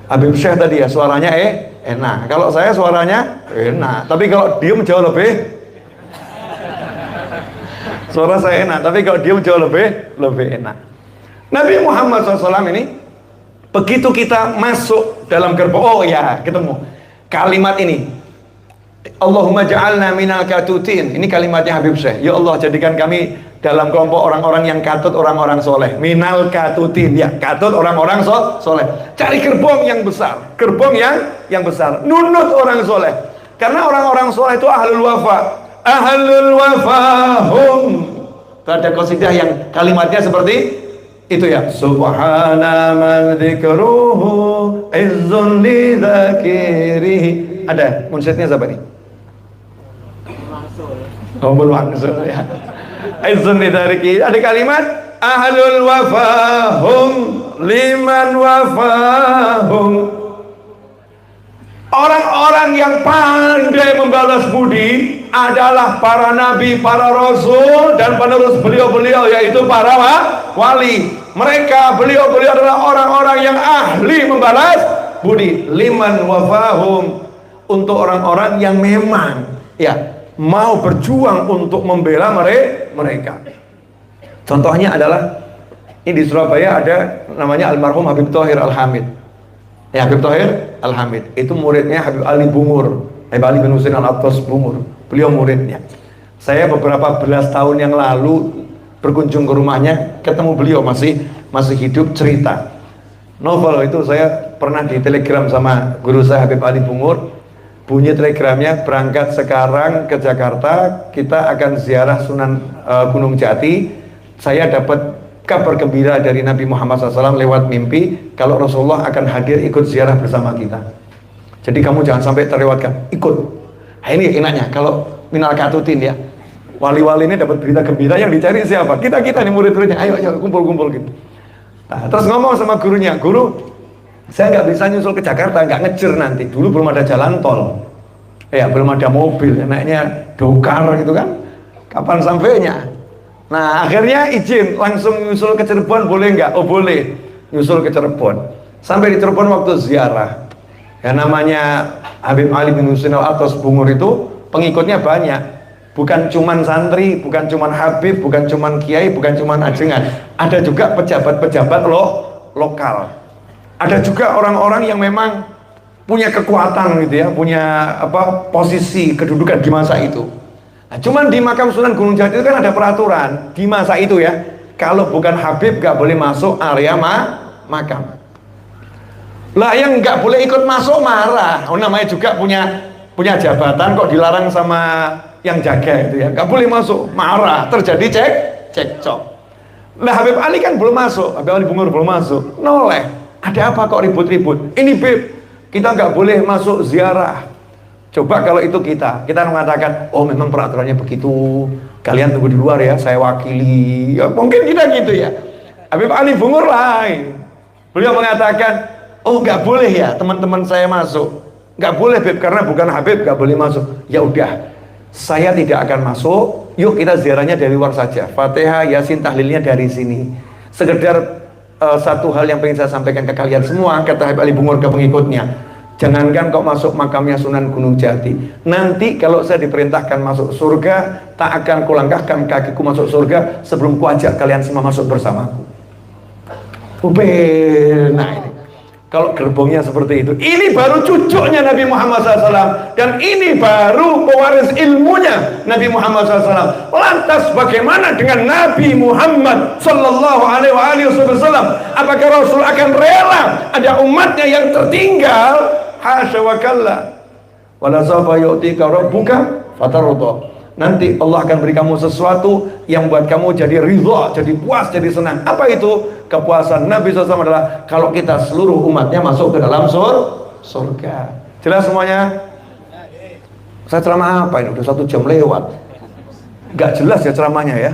Habib Syekh tadi ya suaranya enak. Kalau saya suaranya enak, tapi kalau diem jauh lebih. Suara saya enak, tapi kalau diem jauh lebih enak. Nabi Muhammad SAW ini begitu kita masuk dalam gerbang, oh ya ketemu kalimat ini. Allahumma ja'alna minal katutin. Ini kalimatnya Habib Syekh. Ya Allah, jadikan kami dalam kelompok orang-orang yang katut, orang-orang soleh. Minal katutin, ya, katut orang-orang soleh. Cari gerbong yang besar, gerbong yang besar. Nunut orang soleh. Karena orang-orang soleh itu ahlul wafa. Ahlul wafahum. Ada qasidah yang kalimatnya seperti itu ya. Subhana man dzikruhu izzun li dzakirihi. Ada munsyidnya siapa nih? Mansur ya. Izzun li dzakirihi. Ada kalimat ahlul wafahum liman wafahum. Orang-orang yang pandai membalas budi adalah para nabi, para rasul dan penerus beliau-beliau, yaitu para wali. Mereka, beliau-beliau adalah orang-orang yang ahli membalas budi. Liman wafahum, untuk orang-orang yang memang ya mau berjuang untuk membela mereka. Contohnya adalah ini di Surabaya ada namanya almarhum Habib Thohir Al-Hamid. Ya, Habib Thohir Al-Hamid itu muridnya Habib Ali Bungur, Habib Ali bin Husain Al-Attas Bungur. Beliau muridnya. Saya beberapa belas tahun yang lalu berkunjung ke rumahnya, ketemu beliau masih hidup, cerita. Novel itu saya pernah di telegram sama guru saya Habib Ali Bungur. Bunyi telegramnya, berangkat sekarang ke Jakarta, kita akan ziarah Sunan Gunung Jati. Saya dapat kabar gembira dari Nabi Muhammad SAW lewat mimpi kalau Rasulullah akan hadir ikut ziarah bersama kita. Jadi kamu jangan sampai terlewatkan, ikut. Nah, ini enaknya kalau minal katutin ya, wali-wali ini dapat berita gembira, yang dicari siapa? Kita nih murid-muridnya, ayo kumpul gitu. Nah, terus ngomong sama gurunya, guru, saya nggak bisa nyusul ke Jakarta, nggak ngejer nanti. Dulu belum ada jalan tol, ya belum ada mobil, naiknya dokar gitu kan. Kapan sampainya? Nah akhirnya izin langsung nyusul ke Cirebon, boleh nggak? Oh boleh, nyusul ke Cirebon. Sampai di Cirebon waktu ziarah, ya namanya Habib Ali bin Husain Al-Attas Bungur itu pengikutnya banyak. Bukan cuman santri, bukan cuman Habib, bukan cuman kiai, bukan cuman ajengan. Ada juga pejabat-pejabat lokal. Ada juga orang-orang yang memang punya kekuatan gitu ya, punya posisi kedudukan di masa itu. Nah, cuman di makam Sunan Gunung Jati itu kan ada peraturan di masa itu ya. Kalau bukan Habib gak boleh masuk area makam. Lah yang gak boleh ikut masuk marah. Oh, namanya juga punya jabatan kok dilarang sama yang jaga itu ya. Gak boleh masuk, marah, terjadi cekcok. Lah Habib Ali kan belum masuk, Habib Ali Bungur belum masuk. Noleh. Ada apa kok ribut-ribut? Ini Bib, kita nggak boleh masuk ziarah. Coba kalau itu kita mengatakan, oh memang peraturannya begitu, kalian tunggu di luar ya, saya wakili. Ya, mungkin kita gitu ya. Habib Ali Bungur lain. Beliau mengatakan, oh nggak boleh ya teman-teman saya masuk. Nggak boleh Bib, karena bukan Habib, nggak boleh masuk. Ya udah, saya tidak akan masuk. Yuk kita ziarahnya dari luar saja. Fatihah, Yasin, tahlilnya dari sini. Sekedar satu hal yang ingin saya sampaikan ke kalian semua, kata Habib Ali Bungur ke pengikutnya, jangankan kau masuk makamnya Sunan Gunung Jati, nanti kalau saya diperintahkan masuk surga, tak akan kulangkahkan kakiku masuk surga sebelum kuajak kalian semua masuk bersamaku. Nah ini kalau gerbongnya seperti itu, ini baru cucunya Nabi Muhammad SAW, dan ini baru pewaris ilmunya Nabi Muhammad SAW. Lantas bagaimana dengan Nabi Muhammad Sallallahu Alaihi Wasallam? Apakah Rasul akan rela ada umatnya yang tertinggal? Hasya wa kalla. Wala sawfa yu'tika rabbuka fatarda. Nanti Allah akan beri kamu sesuatu yang buat kamu jadi ridha, jadi puas, jadi senang. Apa itu? Kepuasan Nabi SAW adalah kalau kita seluruh umatnya masuk ke dalam surga. Jelas semuanya? Saya ceramah apa ini? Udah 1 jam lewat. Gak jelas ya ceramahnya ya.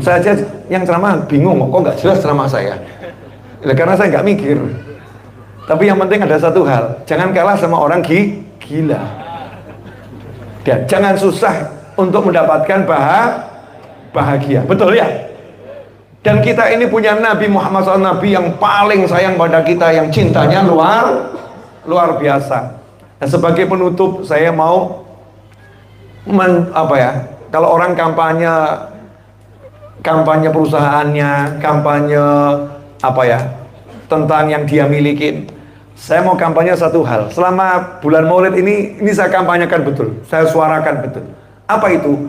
Saya aja yang ceramah bingung kok gak jelas ceramah saya. Karena saya gak mikir. Tapi yang penting ada satu hal, jangan kalah sama orang gila. Dan jangan susah untuk mendapatkan bahagia. Betul ya? Dan kita ini punya Nabi Muhammad SAW, Nabi yang paling sayang pada kita, yang cintanya luar biasa. Nah, sebagai penutup saya mau kalau orang kampanye perusahaannya, kampanye tentang yang dia miliki. Saya mau kampanye satu hal. Selama bulan Maulid ini saya kampanyekan betul. Saya suarakan betul. Apa itu?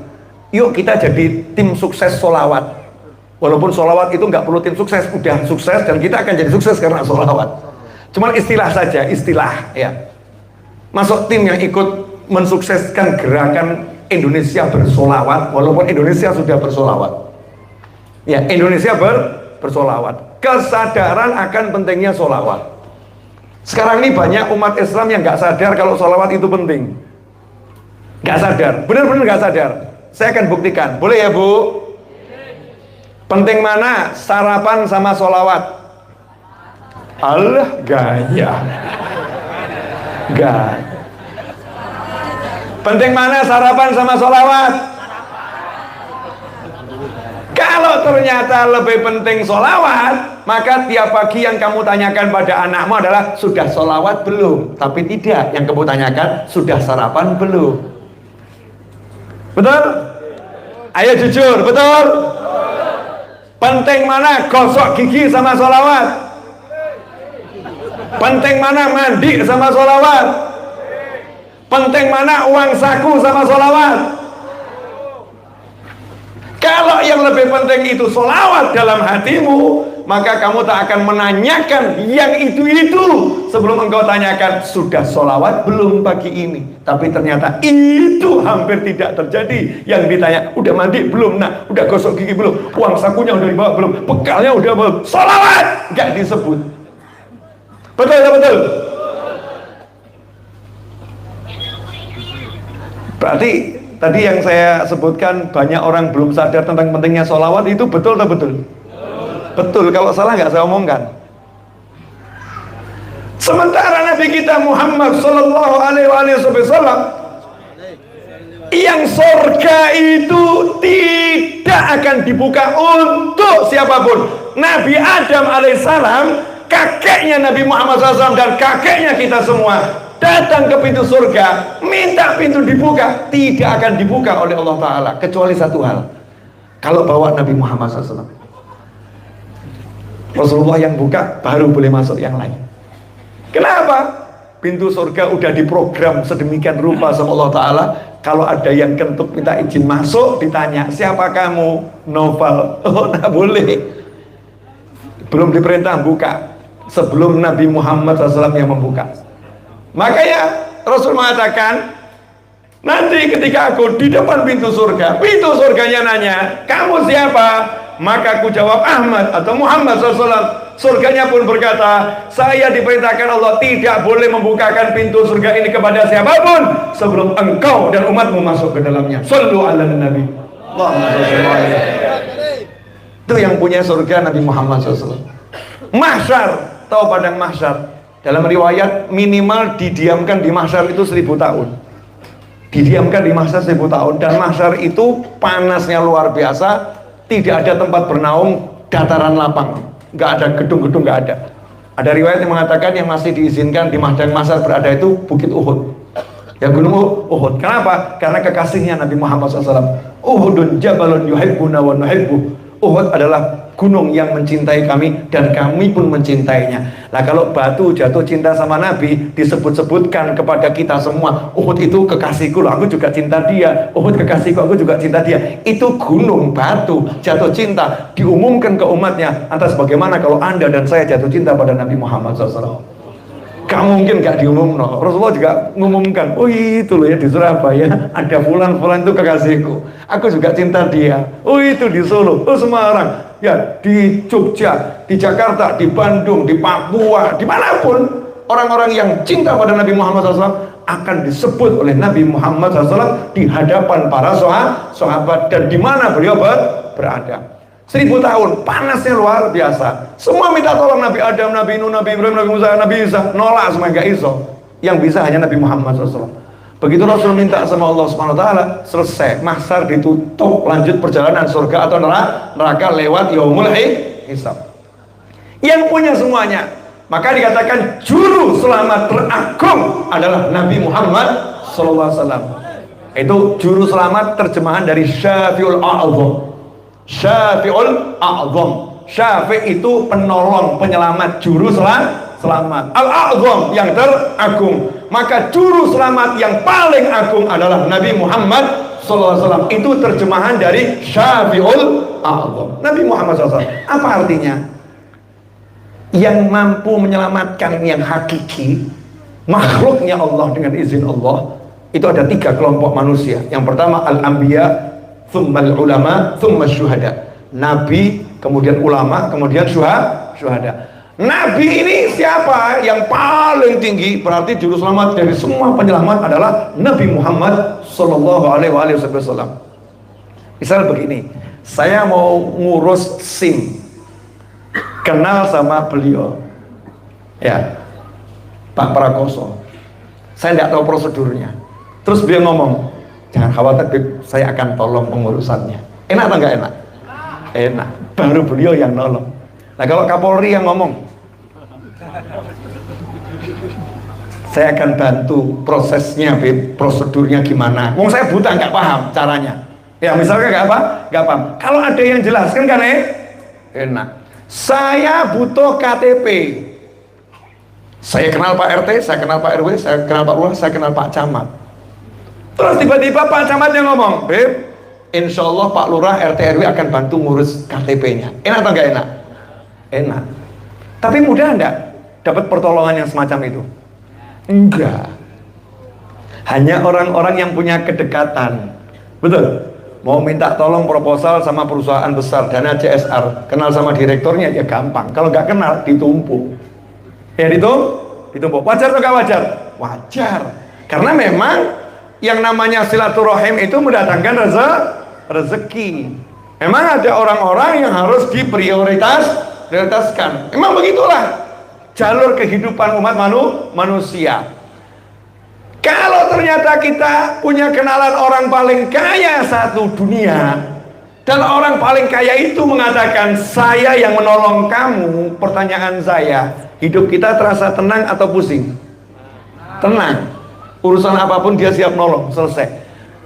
Yuk kita jadi tim sukses sholawat. Walaupun sholawat itu nggak perlu tim sukses, udah sukses dan kita akan jadi sukses karena sholawat. Cuman istilah saja, istilah ya. Masuk tim yang ikut mensukseskan gerakan Indonesia bersolawat, walaupun Indonesia sudah bersolawat. Ya, Indonesia bersolawat. Kesadaran akan pentingnya solawat. Sekarang ini banyak umat Islam yang nggak sadar kalau sholawat itu penting. Nggak sadar, benar-benar nggak sadar. Saya akan buktikan, boleh ya Bu? Penting mana sarapan sama sholawat? Allah gaya. Gak. Penting mana sarapan sama sholawat? Kalau ternyata lebih penting sholawat, maka tiap pagi yang kamu tanyakan pada anakmu adalah sudah sholawat belum? Tapi tidak, yang kamu tanyakan sudah sarapan belum? Betul? Ayo jujur, betul? Penting mana gosok gigi sama sholawat? Penting mana mandi sama sholawat? Penting mana uang saku sama sholawat? Kalau yang lebih penting itu sholawat dalam hatimu, maka kamu tak akan menanyakan yang itu sebelum engkau tanyakan sudah sholawat belum pagi ini. Tapi ternyata itu hampir tidak terjadi. Yang ditanya udah mandi belum, nah udah gosok gigi belum, uang sakunya udah dibawa belum, bekalnya udah belum, sholawat nggak disebut. Betul tak betul? Berarti tadi yang saya sebutkan banyak orang belum sadar tentang pentingnya sholawat itu betul tak betul? Betul, kalau salah nggak saya omongkan. Sementara Nabi kita Muhammad Sallallahu Alaihi Wasallam yang surga itu tidak akan dibuka untuk siapapun. Nabi Adam alaihissalam, kakeknya Nabi Muhammad SAW dan kakeknya kita semua datang ke pintu surga, minta pintu dibuka, tidak akan dibuka oleh Allah Ta'ala kecuali satu hal, kalau bawa Nabi Muhammad SAW. Rasulullah yang buka, baru boleh masuk yang lain. Kenapa? Pintu surga udah diprogram sedemikian rupa sama Allah Ta'ala. Kalau ada yang kentut minta izin masuk, ditanya, siapa kamu? Novel. Oh, nah boleh. Belum diperintah buka sebelum Nabi Muhammad SAW yang membuka. Makanya Rasul mengatakan, nanti ketika aku di depan pintu surganya nanya, kamu siapa? Maka aku jawab Ahmad atau Muhammad SAW. Surganya pun berkata, saya diperintahkan Allah tidak boleh membukakan pintu surga ini kepada siapapun sebelum engkau dan umatmu masuk ke dalamnya. Sallu ala Nabi. Itu yang punya surga Nabi Muhammad SAW. Mahsyar, tahu padang mahsyar? Dalam riwayat minimal didiamkan di mahsyar itu 1000 tahun. Didiamkan di mahsyar 1000 tahun. Dan mahsyar itu panasnya luar biasa. Tidak ada tempat bernaung, dataran lapang. Nggak ada gedung-gedung, nggak ada. Ada riwayat yang mengatakan yang masih diizinkan di padang mahsyar berada itu Bukit Uhud. Ya, Gunung Uhud. Kenapa? Karena kekasihnya Nabi Muhammad SAW. Uhudun jabalun yuhibbuna wa nuhibbu. Uhud adalah gunung yang mencintai kami dan kami pun mencintainya. Nah, kalau batu jatuh cinta sama Nabi disebut-sebutkan kepada kita semua, Uhud itu kekasihku loh, aku juga cinta dia. Uhud kekasihku, aku juga cinta dia. Itu gunung batu jatuh cinta diumumkan ke umatnya. Lantas bagaimana kalau Anda dan saya jatuh cinta pada Nabi Muhammad SAW? Gak mungkin gak diumum, no. Rasulullah juga mengumumkan, oh itu loh ya di Surabaya ada fulan-fulan itu kekasihku, aku juga cinta dia. Oh itu di Solo, oh Semarang, ya di Jogja, di Jakarta, di Bandung, di Papua, dimanapun orang-orang yang cinta pada Nabi Muhammad SAW akan disebut oleh Nabi Muhammad SAW di hadapan para sahabat dan di mana beliau berada. 1000 tahun, panasnya luar biasa. Semua minta tolong Nabi Adam, Nabi Nuh, Nabi Ibrahim, Nabi Musa, Nabi Isa. Nolak semua, gak iso. Yang bisa hanya Nabi Muhammad SAW. Begitu Rasul minta sama Allah Subhanahu Wa Taala, selesai. Mahsyar ditutup, lanjut perjalanan surga atau neraka lewat yaumul hisab. Yang punya semuanya. Maka dikatakan juru selamat teragung adalah Nabi Muhammad SAW. Itu juru selamat terjemahan dari Syafi'ul A'zam. Syafi'ul A'zam. Syafi' itu penolong, penyelamat, juru selamat. Al-A'zam yang teragung. Maka juru selamat yang paling agung adalah Nabi Muhammad SAW. Itu terjemahan dari Syafi'ul A'zam. Nabi Muhammad SAW. Apa artinya? Yang mampu menyelamatkan yang hakiki, makhluknya Allah dengan izin Allah, itu ada 3 kelompok manusia. Yang pertama al-anbiya, thummal ulama, thumma syuhada. Nabi, kemudian ulama, kemudian syuhada. Nabi ini siapa? Yang paling tinggi, berarti juru selamat dari semua penyelamat adalah Nabi Muhammad Sallallahu Alaihi Wasallam. Misal begini, saya mau ngurus SIM, kenal sama beliau, ya Pak Prakoso, saya tidak tahu prosedurnya. Terus beliau ngomong, jangan khawatir Bib, saya akan tolong pengurusannya. Enak atau enggak enak? Enak. Baru beliau yang nolong. Nah kalau Kapolri yang ngomong, saya akan bantu prosesnya Bib, prosedurnya gimana. Wong saya buta, nggak paham caranya. Ya misalnya nggak paham. Kalau ada yang jelaskan kan enak. Saya butuh KTP. Saya kenal Pak RT, saya kenal Pak RW, saya kenal Pak Lurah, saya kenal Pak Camat. Terus tiba-tiba Pak Camat yang ngomong, Beb, insya Allah Pak Lurah, RT, RW akan bantu ngurus KTP-nya. Enak atau enggak enak? Enak. Tapi mudah enggak dapat pertolongan yang semacam itu? Enggak. Hanya orang-orang yang punya kedekatan. Betul? Mau minta tolong proposal sama perusahaan besar, dana CSR, kenal sama direkturnya, ya gampang. Kalau nggak kenal, ditumpuk. Ya ditumpuk. Wajar atau nggak wajar? Wajar. Karena memang yang namanya silaturahim itu mendatangkan rezeki. Memang ada orang-orang yang harus diprioritaskan. Memang begitulah jalur kehidupan umat manusia. Kalau ternyata kita punya kenalan orang paling kaya satu dunia, dan orang paling kaya itu mengatakan, saya yang menolong kamu, pertanyaan saya, hidup kita terasa tenang atau pusing? Tenang. Urusan apapun dia siap nolong, selesai.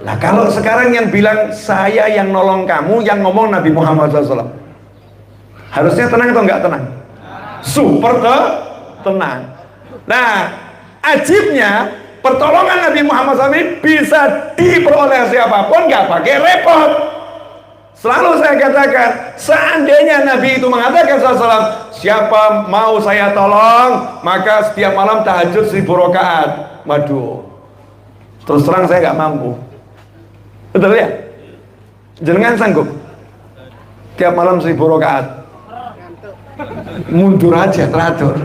Nah kalau sekarang yang bilang, saya yang nolong kamu, yang ngomong Nabi Muhammad SAW, harusnya tenang atau enggak tenang? Super tenang. Nah ajibnya, pertolongan Nabi Muhammad SAW bisa diperoleh siapapun, nggak pakai repot. Selalu saya katakan, seandainya Nabi itu mengatakan SAW, siapa mau saya tolong, maka setiap malam tahajud 1000 rakaat. Waduh, terus terang saya nggak mampu. Betul ya? Jenengan sanggup? Tiap malam 1000 rakaat? Mundur aja, teratur.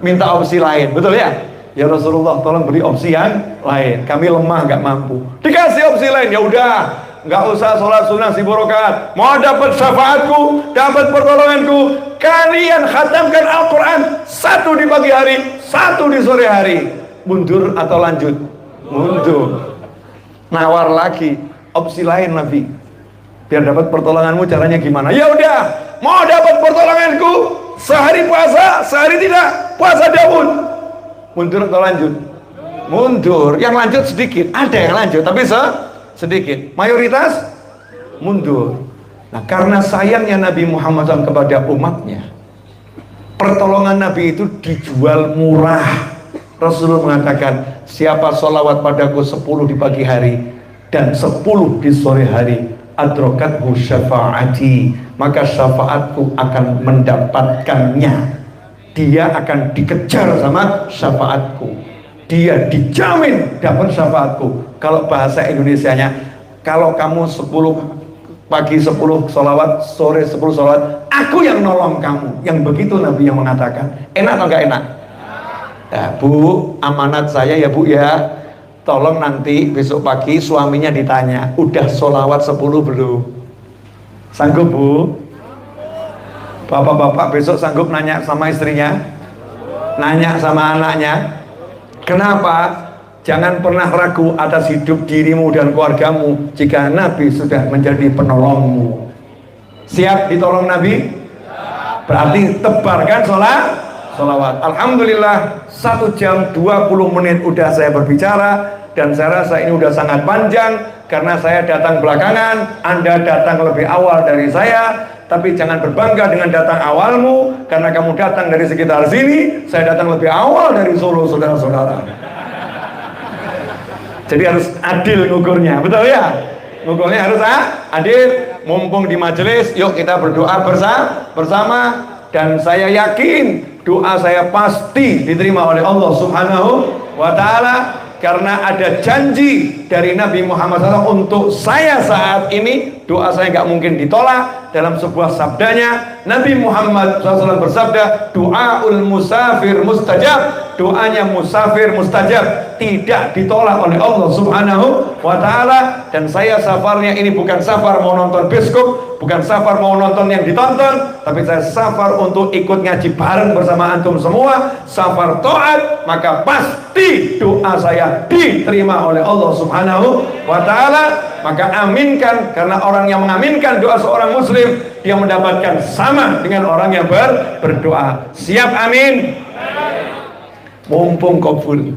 Minta opsi lain, betul ya? Ya Rasulullah, tolong beri opsi yang lain. Kami lemah, nggak mampu. Dikasih opsi lain, ya udah, nggak usah sholat sunnah 1000 rakaat. Mau dapat syafaatku, dapat pertolonganku, kalian khatamkan Al-Quran 1 di pagi hari, 1 di sore hari. Mundur atau lanjut? Mundur. Nawar lagi opsi lain Nabi. Biar dapat pertolonganmu, caranya gimana? Ya udah, mau dapat pertolonganku, sehari puasa, sehari tidak. Puasa Daud. Mundur atau lanjut? Mundur. Yang lanjut sedikit. Ada yang lanjut, tapi sedikit. Mayoritas mundur. Nah, karena sayangnya Nabi Muhammad SAW kepada umatnya, pertolongan Nabi itu dijual murah. Rasulullah mengatakan, siapa sholawat padaku 10 di pagi hari dan 10 di sore hari, adrokathu syafaati, maka syafaatku akan mendapatkannya. dia akan dikejar sama syafaatku. Dia dijamin dapat syafaatku. Kalau bahasa Indonesianya, kalau kamu 10 pagi 10 sholawat, sore 10 sholawat, aku yang nolong kamu. Yang begitu Nabi yang mengatakan. Enak atau enggak enak? Ya, Bu, amanat saya ya Bu ya, tolong nanti besok pagi suaminya ditanya, udah sholawat 10 belum? Sanggup Bu? Bapak-bapak besok sanggup nanya sama istrinya? Nanya sama anaknya? Kenapa? Jangan pernah ragu atas hidup dirimu dan keluargamu jika Nabi sudah menjadi penolongmu. Siap ditolong Nabi? Berarti tebarkan sholawat. Alhamdulillah 1 jam 20 menit udah saya berbicara, dan saya rasa ini udah sangat panjang karena saya datang belakangan, Anda datang lebih awal dari saya. Tapi jangan berbangga dengan datang awalmu, karena kamu datang dari sekitar sini, saya datang lebih awal dari Solo, saudara-saudara. Jadi harus adil ngukurnya, betul ya? Ngukurnya harus adil. Mumpung di majelis, yuk kita berdoa bersama. Dan saya yakin doa saya pasti diterima oleh Allah Subhanahu wa Ta'ala, karena ada janji dari Nabi Muhammad SAW untuk saya saat ini. Doa saya nggak mungkin ditolak. Dalam sebuah sabdanya, Nabi Muhammad SAW bersabda, doaul musafir mustajab. Doanya musafir mustajab, tidak ditolak oleh Allah Subhanahu wa Ta'ala. Dan saya safarnya ini bukan safar mau nonton bioskop, bukan safar mau nonton yang ditonton, tapi saya safar untuk ikut ngaji bareng bersama antum semua. Safar taat, maka pasti doa saya diterima oleh Allah Subhanahu wa Ta'ala. Maka aminkan, karena orang yang mengaminkan doa seorang muslim, dia mendapatkan sama dengan orang yang berdoa. Siap amin? Mumpung kabul.